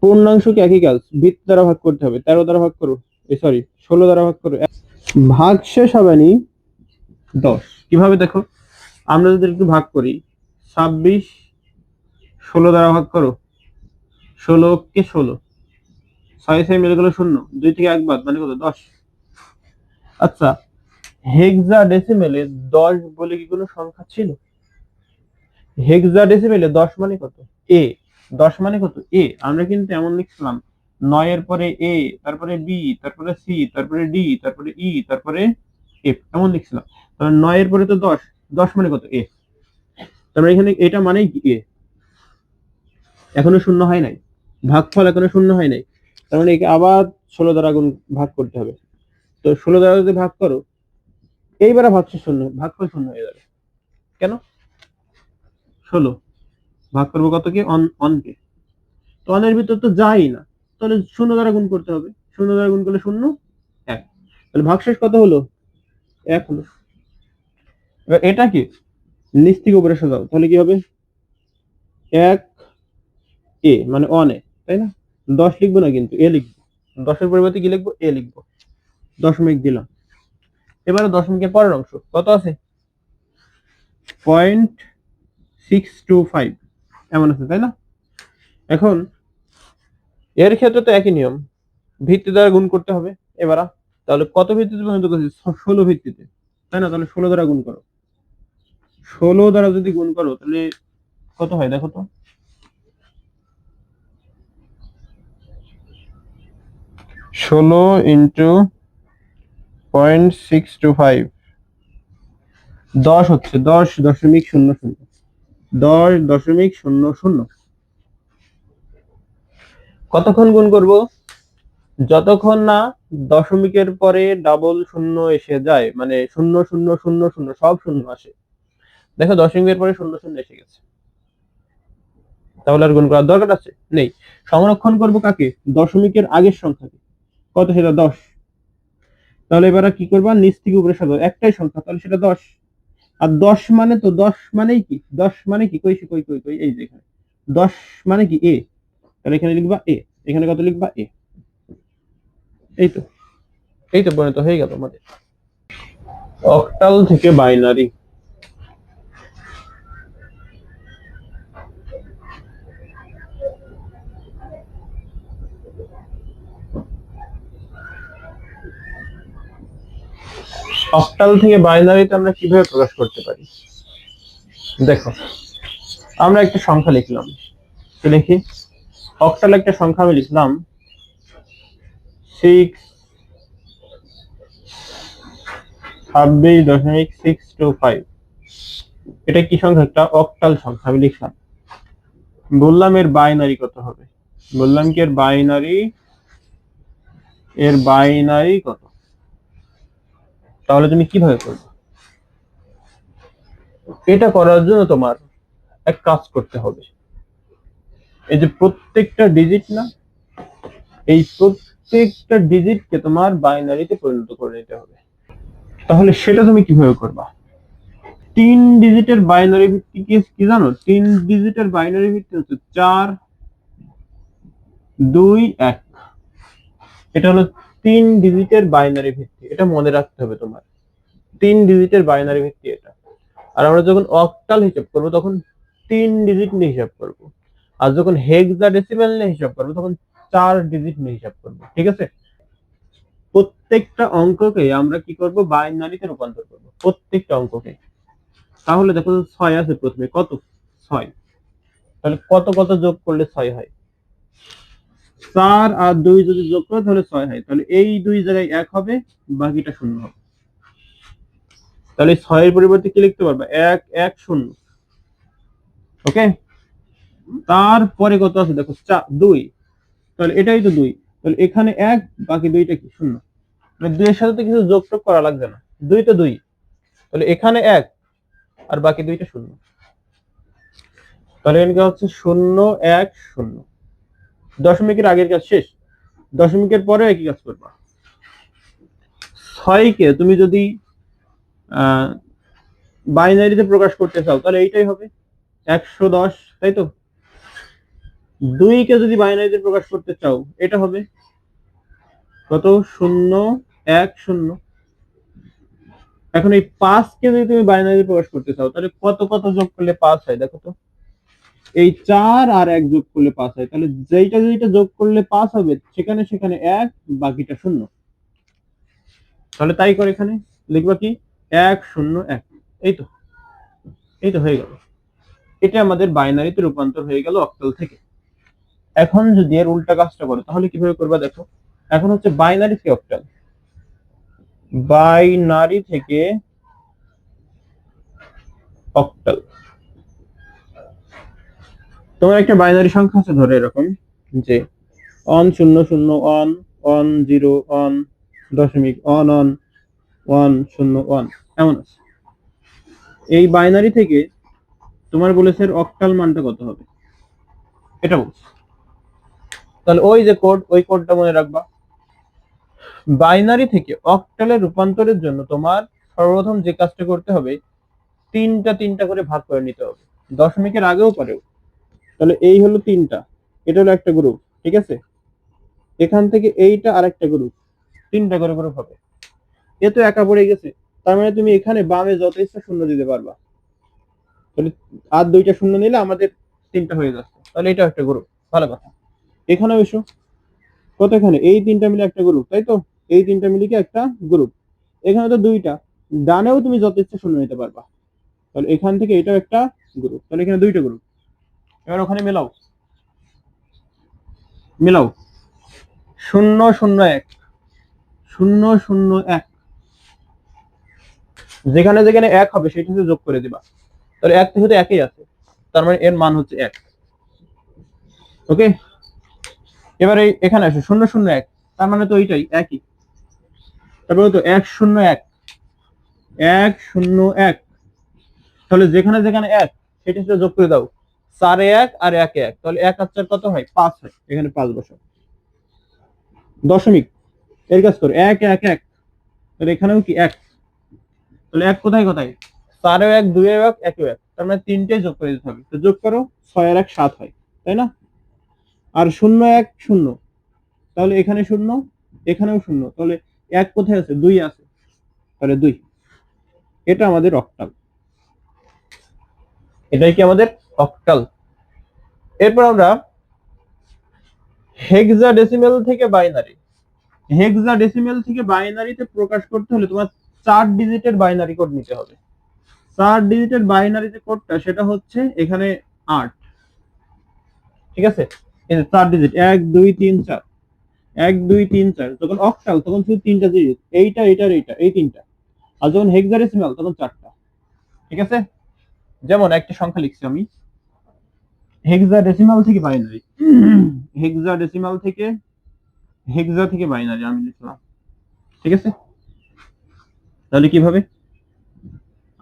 পূর্ণাংশকে একই কাজ, ভিত্তি দ্বারা ভাগ করতে হবে। 13 দ্বারা ভাগ করো, সরি 16 দ্বারা ভাগ করো, ভাগশেষ হবে 10। কিভাবে? দেখো, আমরা যদি একটু ভাগ করি, 26 16 দ্বারা ভাগ করো, 16 কে 16, 6 6 মিলে গেল 0, 2 থেকে 1 বাদ, মানে কত? 10। আচ্ছা, হেক্সাডেসিমেলে 10 বলে কি কোনো সংখ্যা ছিল? হেক্সাডেসিমেলে 10 মানে কত? এ। 10 মানে কত এ। আমরা কিন্তু এমন লিখছিলাম 9 এর পরে এ, তারপরে বি, তারপরে সি, তারপরে ডি, তারপরে ই, তারপরে এফ, এমন লিখছিলাম। তাহলে 9 এর পরে তো 10, 10 মানে কত এ। তারপরে এখানে এটা মানেই কি এ, এখনো শূন্য হয় নাই, ভাগফল এখনো শূন্য হয় নাই, তার মানে একে আবার 16 দ্বারা গুণ ভাগ করতে হবে। তো 16 দ্বারা যদি ভাগ করো, এইবারে ভাগশেষ শূন্য, ভাগফল শূন্য হয়ে যাবে। কেন? 16 ভাগ করবো কত কে, অনকে, তো অনের ভিতর তো যাই না, তাহলে শূন্য দ্বারা গুণ করতে হবে, শূন্য দ্বারা গুণ করলে শূন্য, এক, তাহলে ভাগশেষ কত হলো, এক হলো। এবার এটা কি নিচ থেকে উপরে সাজাও, তাহলে কি হবে, এক এ মানে অন এ, তাই না? 10 লিখবো না কিন্তু এ লিখবো, 10-এর পরিবর্তে কি লিখবো, এ লিখবো, দশমিক দিলাম। এবারে দশমিকের পরের অংশ কত আছে, 0.625 এমন আছে, তাই না? এখন এর ক্ষেত্রে তো একই নিয়ম, ভিত্তি দ্বারা গুণ করতে হবে। এবার তাহলে কত ভিত্তিতে পর্যন্ত করছি, 16 ভিত্তিতে, তাই না? তাহলে 16 দ্বারা গুণ করো, 16 দ্বারা যদি গুণ করো তাহলে কত হয় দেখো তো, 16 ইন্টু 0.625, 10 হচ্ছে 10.00, 10.00। কতক্ষণ গুণ করব, যতক্ষণ না দশমিকের পরে ডাবল শূন্য এসে যায়, মানে 0000 সব শূন্য আসে। দেখো দশমিকের পরে 00 এসে গেছে, তাহলে আর গুণ করার দরকার আছে নেই। সংরক্ষণ করব কাকে, দশমিকের আগের সংখ্যাকে, কত সেটা 10। তাহলে এবার কি করবা, নিচ থেকে উপরে সাজাও, একটাই সংখ্যা, তাহলে সেটা 10। আর 10 মানে তো 10 মানেই কি, 10 মানে কি, কই কই কই কই, এই যে এখানে 10 মানে কি এ, তাহলে এখানে লিখবা এ, এখানে কত লিখবা এ। এই তো, এই তো পরিণত হয়ে গেল আমাদের অক্টাল থেকে বাইনারি। অক্টাল থেকে বাইনারিতে আমরা কিভাবে প্রকাশ করতে পারি, দেখো আমরা একটা সংখ্যা লিখলাম, তো লিখি অক্টাল একটা সংখ্যা আমি লিখলাম 26.625, এটা কি সংখ্যা, একটা অক্টাল সংখ্যা আমি লিখলাম। বললাম এর বাইনারি কত হবে, বললাম কি এর বাইনারি কত, তাহলে তুমি কিভাবে করবে, এটা করার জন্য তোমার এক কাজ করতে হবে, এই যে প্রত্যেকটা ডিজিট না, এই প্রত্যেকটা ডিজিটকে তোমার বাইনারিতে পরিণত করে নিতে হবে। তাহলে সেটা তুমি কিভাবে করবা, 3 ডিজিটের বাইনারি ভিত্তি কি জানো, 3 ডিজিটের বাইনারি ভিত্তি হচ্ছে 421, এটা হলো 3 ডিজিটের বাইনারি ভিত্তি, এটা মনে রাখতে হবে তোমার, 3 ডিজিটের বাইনারি ভিত্তি এটা। আর আমরা যখন অক্টাল হিসাব করবো তখন 3 ডিজিট নিয়ে হিসাব করবো, আর যখন হেক্সাডেসিমাল নিয়ে হিসাব করবো তখন 4 ডিজিট নিয়ে হিসাব করবো, ঠিক আছে? প্রত্যেকটা অঙ্ককে আমরা কি করব, বাইনারিতে রূপান্তর করব, প্রত্যেকটা অঙ্ককে। তাহলে দেখো 6 আছে প্রথমে, কত 6, তাহলে কত কত যোগ করলে 6 হয়, 4 আর 2 যদি যোগ করো তাহলে 6 হয়, তাহলে এই 2 জায়গায় 1 হবে, বাকিটা 0 হবে। তাহলে 6 এর পরিবর্তে কি লিখতে পারবা, 1 1 0, ওকে। তারপরে কত আছে দেখো 2, তাহলে এটাই তো 2, তাহলে এখানে 1, বাকি 2টা কি 0, মানে 2 এর সাথে তো কিছু যোগ টোগ করা লাগবে না, 2 তো 2, তাহলে এখানে 1 আর বাকি 2টা 0, তাহলে এখানে হচ্ছে 0 1 0। দশমিকের আগের কাজ শেষ, দশমিকের পরে একই কাজ করবা। 6 কে তুমি যদি বাইনারিতে প্রকাশ করতে চাও তাহলে এইটাই হবে 110, তাই তো? 2 কে যদি বাইনারিতে প্রকাশ করতে চাও এটা হবে কত, 0 1 0। এখন এই 5 কে যদি তুমি বাইনারিতে প্রকাশ করতে চাও তাহলে কত কত যোগ করলে 5 হয় দেখো তো, এই 4 আর 1 যোগ করলে 5 হয়, তাহলে যেইটা যেইটা যোগ করলে 5 হবে সেখানে সেখানে 1, বাকিটা 0। তাহলে তাই করে এখানে লিখবা কি 1 0 1, এই তো হয়ে গেল, এটা আমাদের বাইনারিতে রূপান্তর হয়ে গেল অক্টাল থেকে। এখন যদি এর উল্টা কাজটা করো তাহলে কিভাবে করবা দেখো। এখন হচ্ছে বাইনারি থেকে অক্টাল, বাইনারি থেকে অক্টাল। তোমার একটা বাইনারি সংখ্যা আছে ধরে এরকম যে অন শূন্য শূন্য অন, অন জিরো অন, দশমিক অন অন, ওয়ান শূন্য ওয়ান, এমন আছে। এই বাইনারি থেকে তোমার বলেছে অক্টাল মানটা কত হবে এটা বলছে। তাহলে ওই যে কোড, ওই কোডটা মনে রাখবা। বাইনারি থেকে অক্টালে রূপান্তরের জন্য তোমার সর্বপ্রথম যে কাজটা করতে হবে, তিনটা তিনটা করে ভাগ করে নিতে হবে, দশমিকের আগেও পরেও। তাহলে এই হলো তিনটা, এটা হলো একটা গ্রুপ, ঠিক আছে। এখান থেকে এইটা আরেকটা গ্রুপ, তিনটা করে গ্রুপ হবে। এ তো একা পড়ে গেছে, তার মানে তুমি এখানে বামে যত ইচ্ছা শূন্য দিতে পারবা। তাহলে আর দুইটা শূন্য নিলে আমাদের তিনটা হয়ে যাচ্ছে, তাহলে এটা একটা গ্রুপ, ভালো কথা। এখানে এসো, কত এখানে এই তিনটা মিলে একটা গ্রুপ, তাই তো, এই তিনটা মিলে কি একটা গ্রুপ। এখানে তো দুইটা, ডানেও তুমি যত ইচ্ছা শূন্য নিতে পারবা। তাহলে এখান থেকে এটাও একটা গ্রুপ, তাহলে এখানে দুইটা গ্রুপ। এবার ওখানে মেলাও, মিলাও, শূন্য শূন্য এক, শূন্য শূন্য এক, যেখানে যেখানে এক হবে সেটাতে যোগ করে দিবা। তাহলে এক থেকে একই আছে, তার মানে এর মান হচ্ছে এক। ওকে, এবারে এখানে আসো শূন্য শূন্য এক, তার মানে তো ওইটাই একই। তারপরে তো এক শূন্য এক, এক শূন্য এক, তাহলে যেখানে যেখানে এক সেটা সাথে যোগ করে দাও, চারে এক আর একে এক, তাহলে এক আর চার কত হয়, পাঁচ হয়, এখানে পাঁচ বসাও। দশমিক, এর কাজ করো, এক এক এক, তাহলে এখানেও কি এক, তাহলে এক কোথায় কোথায়, চারেও এক, দুইয়েও এক, একেও এক, তার মানে তিনটেই যোগ করে দিতে হবে। তো যোগ করো, ছয় আর এক সাত হয়, তাই না। আর শূন্য এক শূন্য, তাহলে এখানে শূন্য, এখানেও শূন্য, তাহলে এক কোথায় আছে, দুই আছে, তাহলে দুই। এটা আমাদের অক্টাল, এটাই কি আমাদের অক্টাল। এরপর আমরা হেক্সাডেসিমেল থেকে বাইনারি, হেক্সাডেসিমেল থেকে বাইনারিতে প্রকাশ করতে হলে তোমার 4 ডিজিটের বাইনারি কোড নিতে হবে। 4 ডিজিটের বাইনারি যে কোডটা সেটা হচ্ছে এখানে 8, ঠিক আছে। এই 4 ডিজিট 1 2 3 4, 1 2 3 4, যখন অক্টাল তখন শুধু তিনটা ডিজিট, এইটা এটার এইটা, এই তিনটা। আর যখন হেক্সাডেসিমাল তখন চারটা, ঠিক আছে। যেমন একটা সংখ্যা লিখছি আমি, হেক্সাডেসিমাল থেকে বাইনারি, হেক্সাডেসিমাল থেকে হেক্সা থেকে বাইনারি আমি লিখলাম, ঠিক আছে। তাহলে কিভাবে,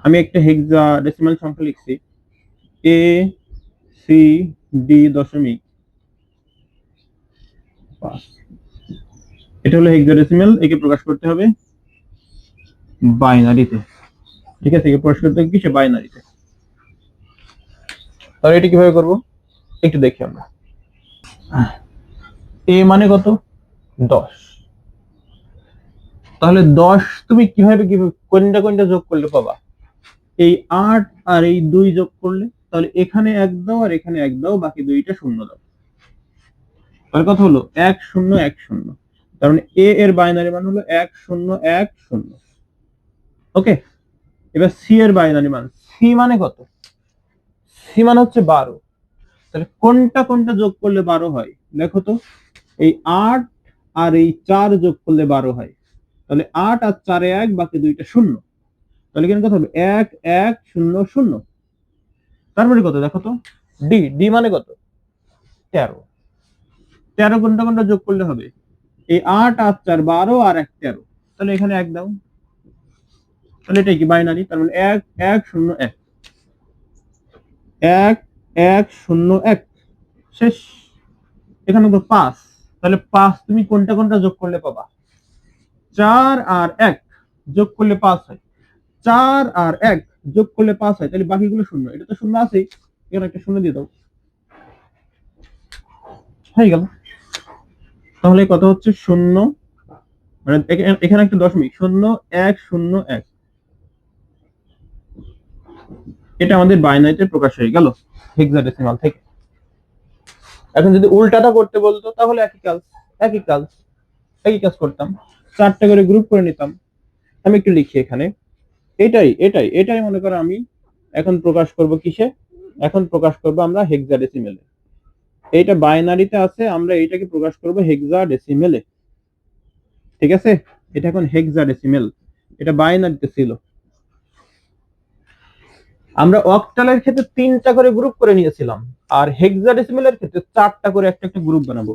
আমি একটা হেক্সাডেসিমাল সংখ্যা লিখছি, এ সি ডি দশমিক 5, এটা হলো হেক্সাডেসিমাল, একে প্রকাশ করতে হবে বাইনারিতে, ঠিক আছে। একে প্রকাশ করতে হবে কিসে, বাইনারিতে। তাহলে এটা কিভাবে করব একটু দেখি আমরা। এ মানে কত, 10, তাহলে 10 তুমি কিভাবে কিভাবে কোনটা কোনটা যোগ করলে পাবা, এই 8 আর এই 2 যোগ করলে, তাহলে এখানে এক দাও আর এখানে এক দাও, বাকি দুইটা শূন্য দাও, তাহলে কত হলো 1 0 1 0, তার মানে এ এর বাইনারি মান হলো 1 0 1 0। ওকে, এবার সি এর বাইনারি মান, সি মানে কত, সি মানে হচ্ছে 12, তাহলে কোনটা কোনটা যোগ করলে 12 হয় দেখো তো, এই 8 আর এই 4 যোগ করলে 12 হয়, তাহলে 8 আর 4 এ 1, বাকি দুইটা শূন্য, তাহলে এখানে কত হবে 1 1 0 0, তার মানে কত দেখো তো, ডি, ডি মানে কত 13, 13 কোনটা কোনটা যোগ করলে হবে, এই 8 আর 4 12 আর 1 13, তাহলে এখানে 1 দাও, তাহলে এটা কি বাইনারি, তার মানে 1 1 0 1, 1 1 0 1, শেষ। এখানে তো 5, তাহলে 5 তুমি কোনটা কোনটা যোগ করলে পাবা, 4 আর 1 যোগ করলে 5 হয়, 4 আর 1 যোগ করলে 5 হয়, তাহলে বাকিগুলো শূন্য, এটা তো শূন্য আছেই, এখানে একটা শূন্য দিয়ে দাও, হয়ে গেল। তাহলে কত হচ্ছে শূন্য, মানে এখানে একটা দশমিক, 0 1 0 1, এটা আমাদের বাইনারিতে প্রকাশ হয়ে গেল হেক্সাডেসিমাল থেকে। এখন যদি উল্টাটা করতে বলতো তাহলে একই কাজ, একই কাজ, একই কাজ করতাম, 4টা করে গ্রুপ করে নিতাম। আমি একটু লিখি এখানে, এটাই এটাই এটাই মনে করো আমি এখন প্রকাশ করব কিসে, এখন প্রকাশ করব আমরা হেক্সাডেসিমেলে। এইটা বাইনারিতে আছে, আমরা এইটাকে প্রকাশ করব হেক্সাডেসিমেলে। ঠিক আছে, এটা এখন হেক্সাডেসিমেল, এটা বাইনারিতে ছিল। আমরা অক্টালের ক্ষেত্রে 3টা করে গ্রুপ করে নিয়েছিলাম, আর হেক্সাডেসিমেলের ক্ষেত্রে 4টা করে একটা একটা গ্রুপ বানাবো।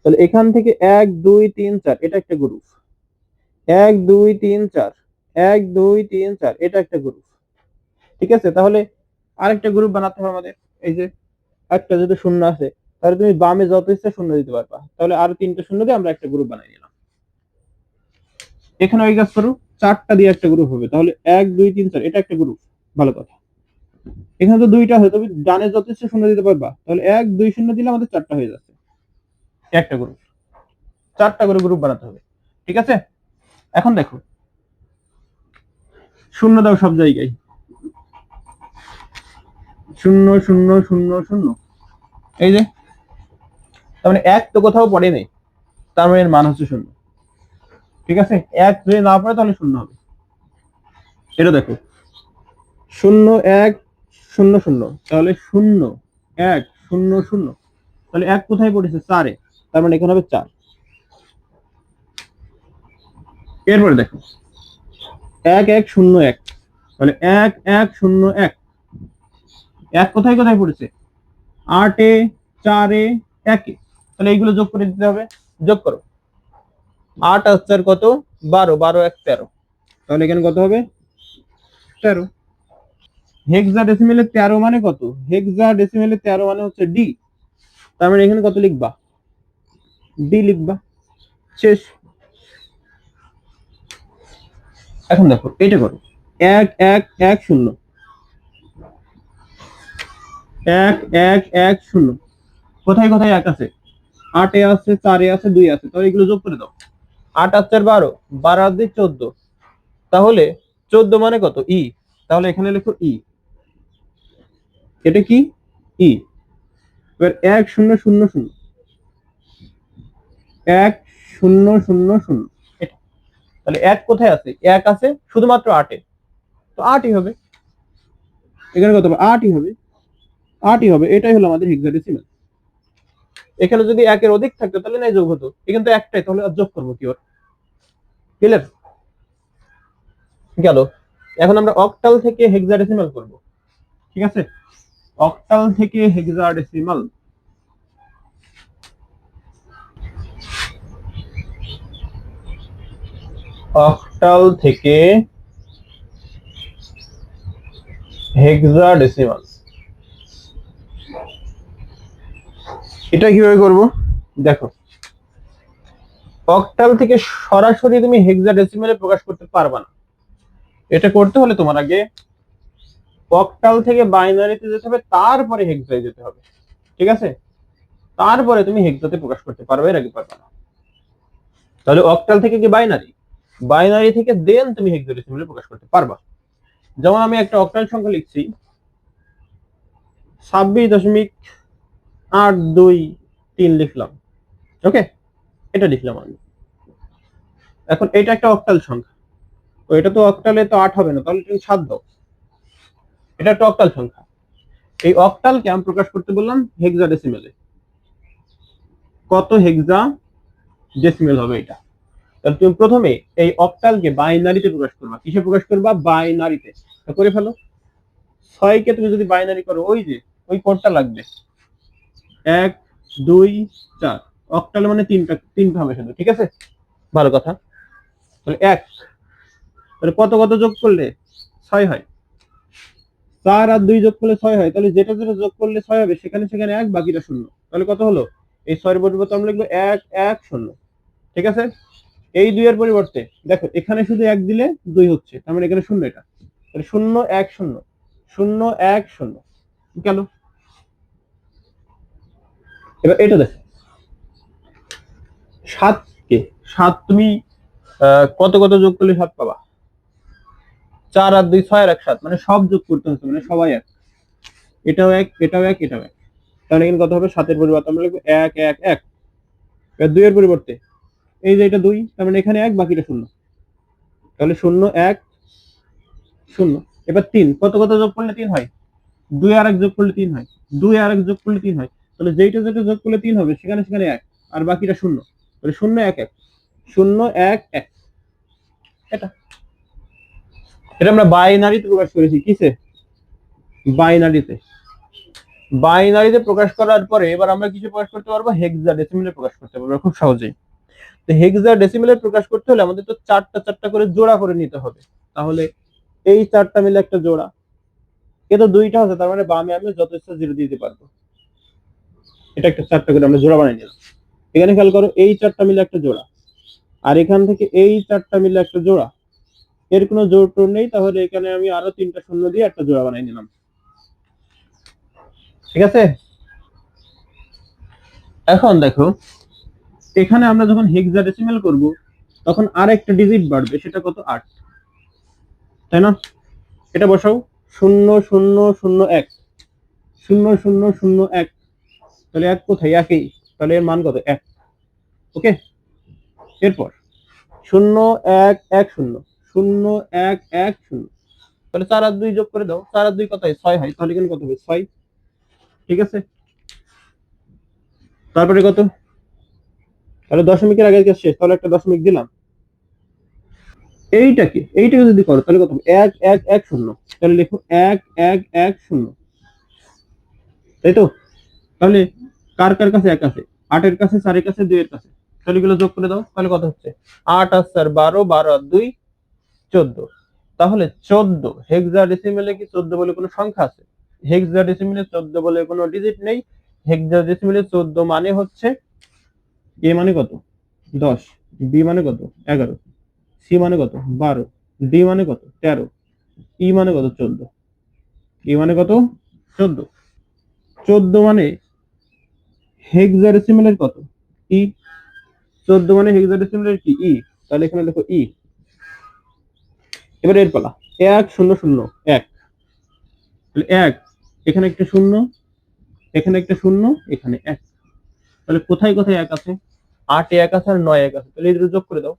তাহলে এখান থেকে 1 2 3 4 এটা একটা গ্রুপ, 1 2 3 4, 1 2 3 4 এটা একটা গ্রুপ। ঠিক আছে, তাহলে আরেকটা গ্রুপ বানাতে হবে আমাদের। এই যে একটা যদি শূন্য আছে, তাহলে তুমি বামে যত ইচ্ছা শূন্য দিতে পারবা, তাহলে আরো 3টে শূন্য দিয়ে আমরা একটা গ্রুপ বানাই নিলাম। এখানে ওই কাজ করো, 4টা দিয়ে একটা গ্রুপ হবে, তাহলে 1 2 3 4 এটা একটা গ্রুপ। ভালো কথা, এখানে তো 2টা আছে, তুমি ডানে যত ইচ্ছা শূন্য দিতে পারবা, তাহলে 1 2 শূন্য দিলে আমাদের 4টা হয়ে যাচ্ছে একটা গ্রুপ। 4টা করে গ্রুপ বানাতে হবে। ঠিক আছে, এখন দেখো, শূন্য দাও সব জায়গায়, 0 0 0 0। এই যে, তার মানে 1 তো কোথাও পড়ে নেই, তার মানে এর মান হচ্ছে 0। ঠিক আছে, 1 যদি না পড়ে তাহলে 0 হবে। এটা দেখো, 0 1 0 0, তাহলে 0 1 0 0, তাহলে 1 কোথায় পড়েছে? 4-এ, তার মানে এখানে হবে 4। এরপরে দেখো 1 1 0 1, তাহলে 1 1 0 1, 1 কোথায় কোথায় পড়েছে? 8-এ, 4-এ, 1-এ, তাহলে এইগুলো যোগ করে দিতে হবে। যোগ করো, 8 আর 4 কত? 12, 12 1 13, তাহলে এখানে কত হবে? 13। হেক্সাডেসিমেলে 13 মানে কত? হেক্সাডেসিমেলে 13 মানে হচ্ছে ডি, তার মানে এখানে কত লিখবা? ডি লিখবা, শেষ। এখন দেখো এটা করো, 1 1 1 0, 1 1 1 0, কোথায় কোথায় 1 আছে? 8-এ আছে, 4-এ আছে, 2 আছে, তাহলে এগুলো যোগ করে দাও। 8 আর 4 12, 12 আর 2 14, তাহলে 14 মানে কত? ই, তাহলে এখানে লেখো ই। এটা কি? ই। এবার 1 0 0 0, 1 0 0 0, এটা, তাহলে 1 কোথায় আছে? 1 আছে শুধুমাত্র 8-এ, তো 8ই হবে। এখানে কত হবে? 8ই হবে, 8ই হবে, এটাই হলো আমাদের হেক্সাডেসিমেল। এখানে যদি 1-এর অধিক থাকতো তাহলে নাই যোগ হতো, এখানে তো একটাই, তাহলে আর যোগ করবো কি ওর? ক্লিয়ার গেল। এখন আমরা অক্টাল থেকে হেক্সাডেসিমাল করব। ঠিক আছে, অক্টাল থেকে হেক্সাডেসিমাল। অক্টাল থেকে হেক্সাডেসিমাল, এটা কিভাবে করব? দেখো, অক্টাল থেকে সরাসরি তুমি হেক্সাডেসিমালে প্রকাশ করতে পারবা না। এটা করতে হলে তোমার আগে অক্টাল থেকে বাইনারিতে যেতে হবে, তারপরে হেক্সায় যেতে হবে। ঠিক আছে, তারপরে তুমি হেক্সাতে প্রকাশ করতে পারবে, এর আগে পারবে না। তাহলে অক্টাল থেকে কি বাইনারি, বাইনারি থেকে দেন তুমি হেক্সাডেসিমালে প্রকাশ করতে পারবা। যেমন আমি একটা অক্টাল সংখ্যা লিখছি 26.823 লিখলাম। ওকে, এটা লিখলাম আমি। এখন এটা একটা অক্টাল সংখ্যা, তো এটা তো অক্টালে তো 8 হবে না, তাহলে তুমি 7 দাও। এটা একটা অক্টাল সংখ্যা, এই অক্টালকে আমি প্রকাশ করতে বললাম হেক্সাডেসিমেলে। কত হেক্সা ডেসিমেল হবে এটা? তাহলে তুমি প্রথমে এই অক্টালকে বাইনারিতে প্রকাশ করবা। কিসে প্রকাশ করবা? বাইনারিতে। করে ফেলো। 6-কে তুমি যদি বাইনারি করো, ওই যে ওই কোডটা লাগবে, 1 2 4, অক্টাল মানে তিনটা হবে শুধু। ঠিক আছে, ভালো কথা। তাহলে 1, তাহলে কত কত যোগ করলে 6 হয়? 4 আর 2 যোগ করলে 6 হয়, তাহলে যেটা যেটা যোগ করলে 6 হবে সেখানে সেখানে 1, বাকিটা 0। তাহলে কত হলো? এই 6 এর পরিবর্তে আমরা লিখবো 1 1 0। ঠিক আছে, এই 2 এর পরিবর্তে দেখো এখানে শুধু 1 দিলে 2 হচ্ছে, তার মানে এখানে 0, এটা তাহলে 0 1 0 0 1 0 গেল। এবার এটা দেখো, 7 কে 7 তুমি কত কত যোগ করলে 7 পাবা? 4 আর 2 6 আর 1 7, মানে সব যোগ করতে হচ্ছে, মানে সবাই 1, এটাও 1 এটাও 1 এটাও 1, তাহলে এখানে কত হবে? 7 এর পরিবর্তে আমরা লিখবো 1 1 1। এবার 2 এর পরিবর্তে এই যে এটা 2, তার মানে এখানে 1, বাকিটা 0, তাহলে 0 1 0। এবার 3, কত কত যোগ করলে 3 হয়? 2 আর 1 যোগ করলে 3 হয়, 2 আর 1 যোগ করলে 3 হয়, তো তাহলে যেটা যেটা যোগ করলে 3 হবে সেখানে সেখানে 1 আর বাকিটা 0, তাহলে 0 1 1 0 1 1। এটা এটা আমরা বাইনারিতে প্রকাশ করেছি। কিসে? বাইনারিতে। বাইনারিতে প্রকাশ করার পরে এবার আমরা কিছু প্রকাশ করতে পারবো, হেক্সাডেসিমেলে প্রকাশ করতে পারবো খুব সহজেই। তো হেক্সাডেসিমেলে প্রকাশ করতে হলে আমাদের তো চারটা চারটা করে জোড়া করে নিতে হবে। তাহলে এই চারটা মিলে একটা জোড়া, এ তো দুইটা আছে, তার মানে বামে আমি যত ইচ্ছা জিরো দিতে পারবো। এটা একটা চারটা করে আমরা জোড়া বানিয়ে নিলাম। এখানে খেয়াল করো, এই চারটা মিলে একটা জোড়া, আর এখান থেকে এই চারটা মিলে একটা জোড়া, এর কোনো জোড় টোড় নেই, তাহলে এখানে আমি আরো 3টা শূন্য দিয়ে একটা জোড়া বানিয়ে নিলাম। ঠিক আছে? এখন দেখো, এখানে আমরা যখন হেক্সাডেসিমেল করব তখন আর একটা ডিজিট বাড়বে, সেটা কত? 8, তাই না? এটা বসাও, 0 0 0 1 0 0 0 1, তাহলে 1 কোথায়? একই, তাহলে এর মান কত? 1। ওকে, এরপর 0 1 1 0 0 1 1 0, তাহলে 4 আর 2 যোগ করে দাও, 4 আর 2 কত হয়? 6 হয়, তাহলে এখানে কত হবে? 6। ঠিক আছে, তারপরে কত? তাহলে দশমিকের আগের কাজ শেষ, তাহলে একটা দশমিক দিলাম। এইটাকে যদি করো তাহলে কত? 1 1 1 0, তাহলে লিখো 1 1 1 0, তাই তো? তাহলে কার কার কাছে 1 আছে? 8 এর কাছে, 4 এর কাছে, 2 এর কাছে, তাহলে এগুলো যোগ করে দাও, তাহলে কত হচ্ছে? 8 আর 4 12, 12 আর 2 14। তাহলে 14 হেক্সাডেসিমেলে কি 14 বলে কোনো সংখ্যা আছে? হেক্সাডেসিমেলে 14 বলে কোনো ডিজিট নেই। হেক্সাডেসিমেলে 14 মানে হচ্ছে, এ মানে কত? 10, বি মানে কত? 11, সি মানে কত? 12, ডি মানে কত? 13, ই মানে কত? 14। ই মানে কত? 14। 14 মানে হেক্সাডেসিমেলের কত? ই। 14 মানে হেক্সাডেসিমেলের কি? ই। তাহলে এখানে দেখো ই। এবার এর পালা, 1 0 0 1, তাহলে 1, এখানে একটা শূন্য, এখানে একটা শূন্য, এখানে 1, তাহলে কোথায় কোথায় 1 আছে? 8 এ 1 আছে আর 9 1 আছে, তাহলে এই দুটো যোগ করে দাও।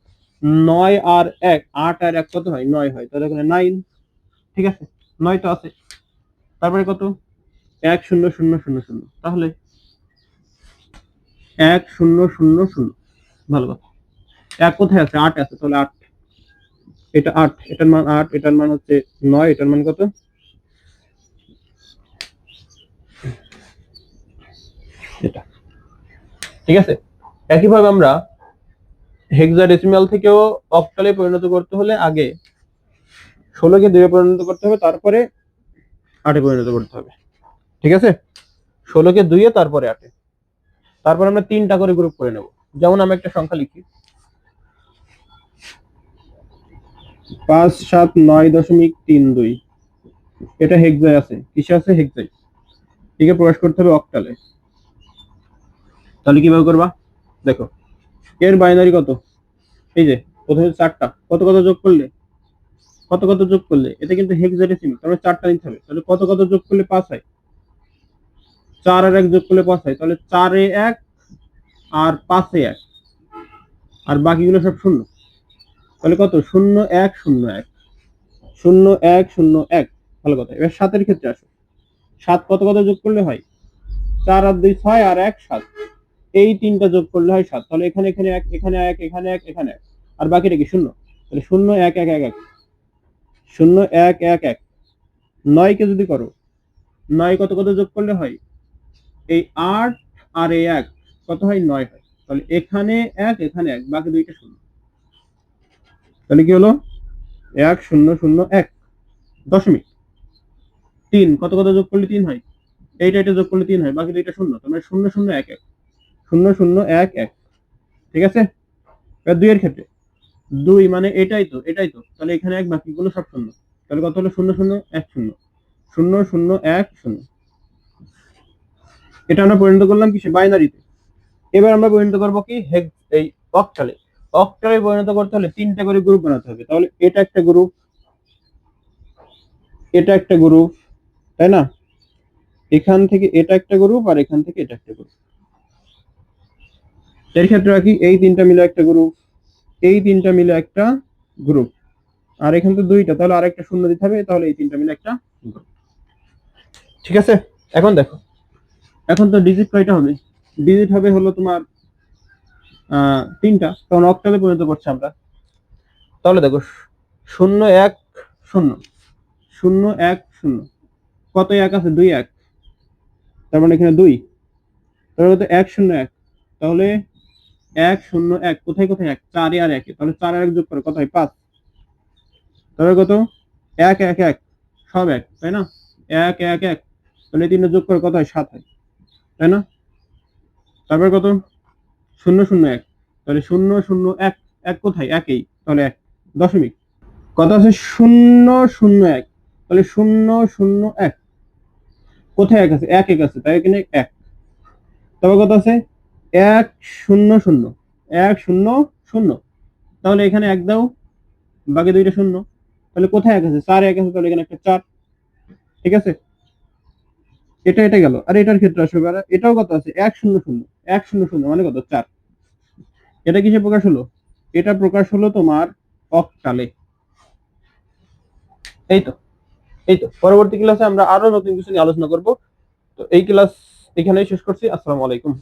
9 আর 1, 8 আর 1 কত হয়? 9 হয়, তাহলে এখানে 9। ঠিক আছে, 9 তো আছে। তারপরে কত? 1 0 0 0 0, তাহলে 1 0 0 0। ভালো কথা, 1 কোথায় আছে? 8 আছে, তাহলে 8, এটা 8, এটার মান 8, এটার মান হচ্ছে 9, এটার মান কত? এটা। ঠিক আছে, একইভাবে আমরা হেক্সাডেসিমাল থেকেও অক্টালে পরিণত করতে হলে আগে 16কে 2 এ পরিণত করতে হবে, তারপরে 8 এ পরিণত করতে হবে। ঠিক আছে, 16কে 2 এ, তারপরে 8 এ, তারপর আমরা 3টা করে গ্রুপ করে নেব। যেমন আমি একটা সংখ্যা লিখি, 5792.32, এটা হেক্সায় আছে। কিসে আছে? হেক্সায়। একে প্রকাশ করতে হবে অক্টালে। তাহলে কিভাবে করবা? দেখো, এর বাইনারি কত? এই যে প্রথমে 4টা, কত কত যোগ করলে? কত কত যোগ করলে? এটা কিন্তু হেক্সাডেসিমাল, তাহলে 4টা নিতে হবে, তাহলে কত কত যোগ করলে 5 হয়? 4 আর 1 যোগ করলে 5 হয়, তাহলে 4 এ 1 আর 5 এ 1, আর বাকিগুলো সব শূন্য, তাহলে কত? 0 1 0 1 0 1 0 1। ভালো কথা। এবার 7 এর ক্ষেত্রে আসো, 7 কত কত যোগ করলে হয়? 4 আর 2 6 আর 1 7, এই 3টা যোগ করলে হয় 7, তাহলে এখানে এখানে 1, এখানে 1, এখানে 1, এখানে 1, আর বাকিটা কি? শূন্য, তাহলে 0 1 1 1 1 0 1 1 1। 9 কে যদি করো, 9 কত কত যোগ করলে হয়? এই 8 আর এই 1 কত হয়? 9 হয়, তাহলে এখানে 1, এখানে 1, বাকি দুইটা শূন্য, তাহলে কি হলো? 1 0 0 1 দশমিক। 3 কত কত যোগ করলে 3 হয়? এইটা এটা যোগ করলে 3 হয়, বাকি দুইটা শূন্য, তার মানে 0 0 1 1 0 0 1 1। ঠিক আছে, এবার 2 এর ক্ষেত্রে, 2 মানে এটাই তো, এটাই তো, তাহলে এখানে 1, বাকিগুলো সব শূন্য, তাহলে কত হলো? 0 0 1 0 0 0 1 0। এটা আমরা পরিণত করলাম কিসে? বাইনারিতে। এবার আমরা পরিণত করবো কি? এই অক্টালে। অক্টালে পরিণত করতে হলে 3টা করে গ্রুপ বানাতে হবে, তাহলে এটা একটা গ্রুপ, এটা একটা গ্রুপ, তাই না? এখান থেকে এটা একটা গ্রুপ, আর এখান থেকে এটা একটা গ্রুপ। এর ক্ষেত্রে কি? এই 3টা মিলে একটা গ্রুপ, এই 3টা মিলে একটা গ্রুপ, আর এখান থেকে 2টা, তাহলে আরেকটা শূন্য দিতে হবে, তাহলে এই 3টা মিলে একটা গ্রুপ। ঠিক আছে, এখন দেখো, এখন তো ডিজিট কয়টা হবে? ডিজিট হবে হলো তোমার 3টা, কারণ অক্টালে পরিণত করছি আমরা। তাহলে দেখো 0 1 0 0 1 0, কত এক আছে? 2 এক, তার মানে এখানে 2, তাহলে কত? 1 0 1, তাহলে 1 0 1, কোথায় কোথায় 1? 4 আর 1, তাহলে 4 আর 1 যোগ করে কত হয়? 5। তাহলে কত? 1 1 1, সব 1, তাই না? 1 1 1, তাহলে 3 যোগ করে কত হয়? 7 হয়, তাই না? তারপর কত? 0 0 1, তাহলে 0 0 1, 1 কোথায়? 1এই, তাহলে 1 দশমিক। কত আছে? 0 0 1, তাহলে 0 0 1, কোথায় 1 আছে? 1 1 আছে, তাই এখানে 1। তারপর কত আছে? 1 0 0, 1 0 0, তাহলে এখানে 1 দাও, বাকি দুইটা শূন্য, তাহলে কোথায় 1 আছে? 4 1 আছে, তাহলে এখানে একটা 4। ঠিক আছে, এটা গেল। আর এটার ক্ষেত্রে আসবে, আর এটাও কত আছে? 1 0 0, 1 0 0 মানে কত? 4। এটা কিসে প্রকাশ হলো? এটা প্রকাশ হলো তোমার অক্টালে। এই তো, এই তো। পরবর্তী ক্লাসে আমরা আরো নতুন কিছু নিয়ে আলোচনা করব। তো এই ক্লাস এখানেই শেষ করছি। আসসালামু আলাইকুম।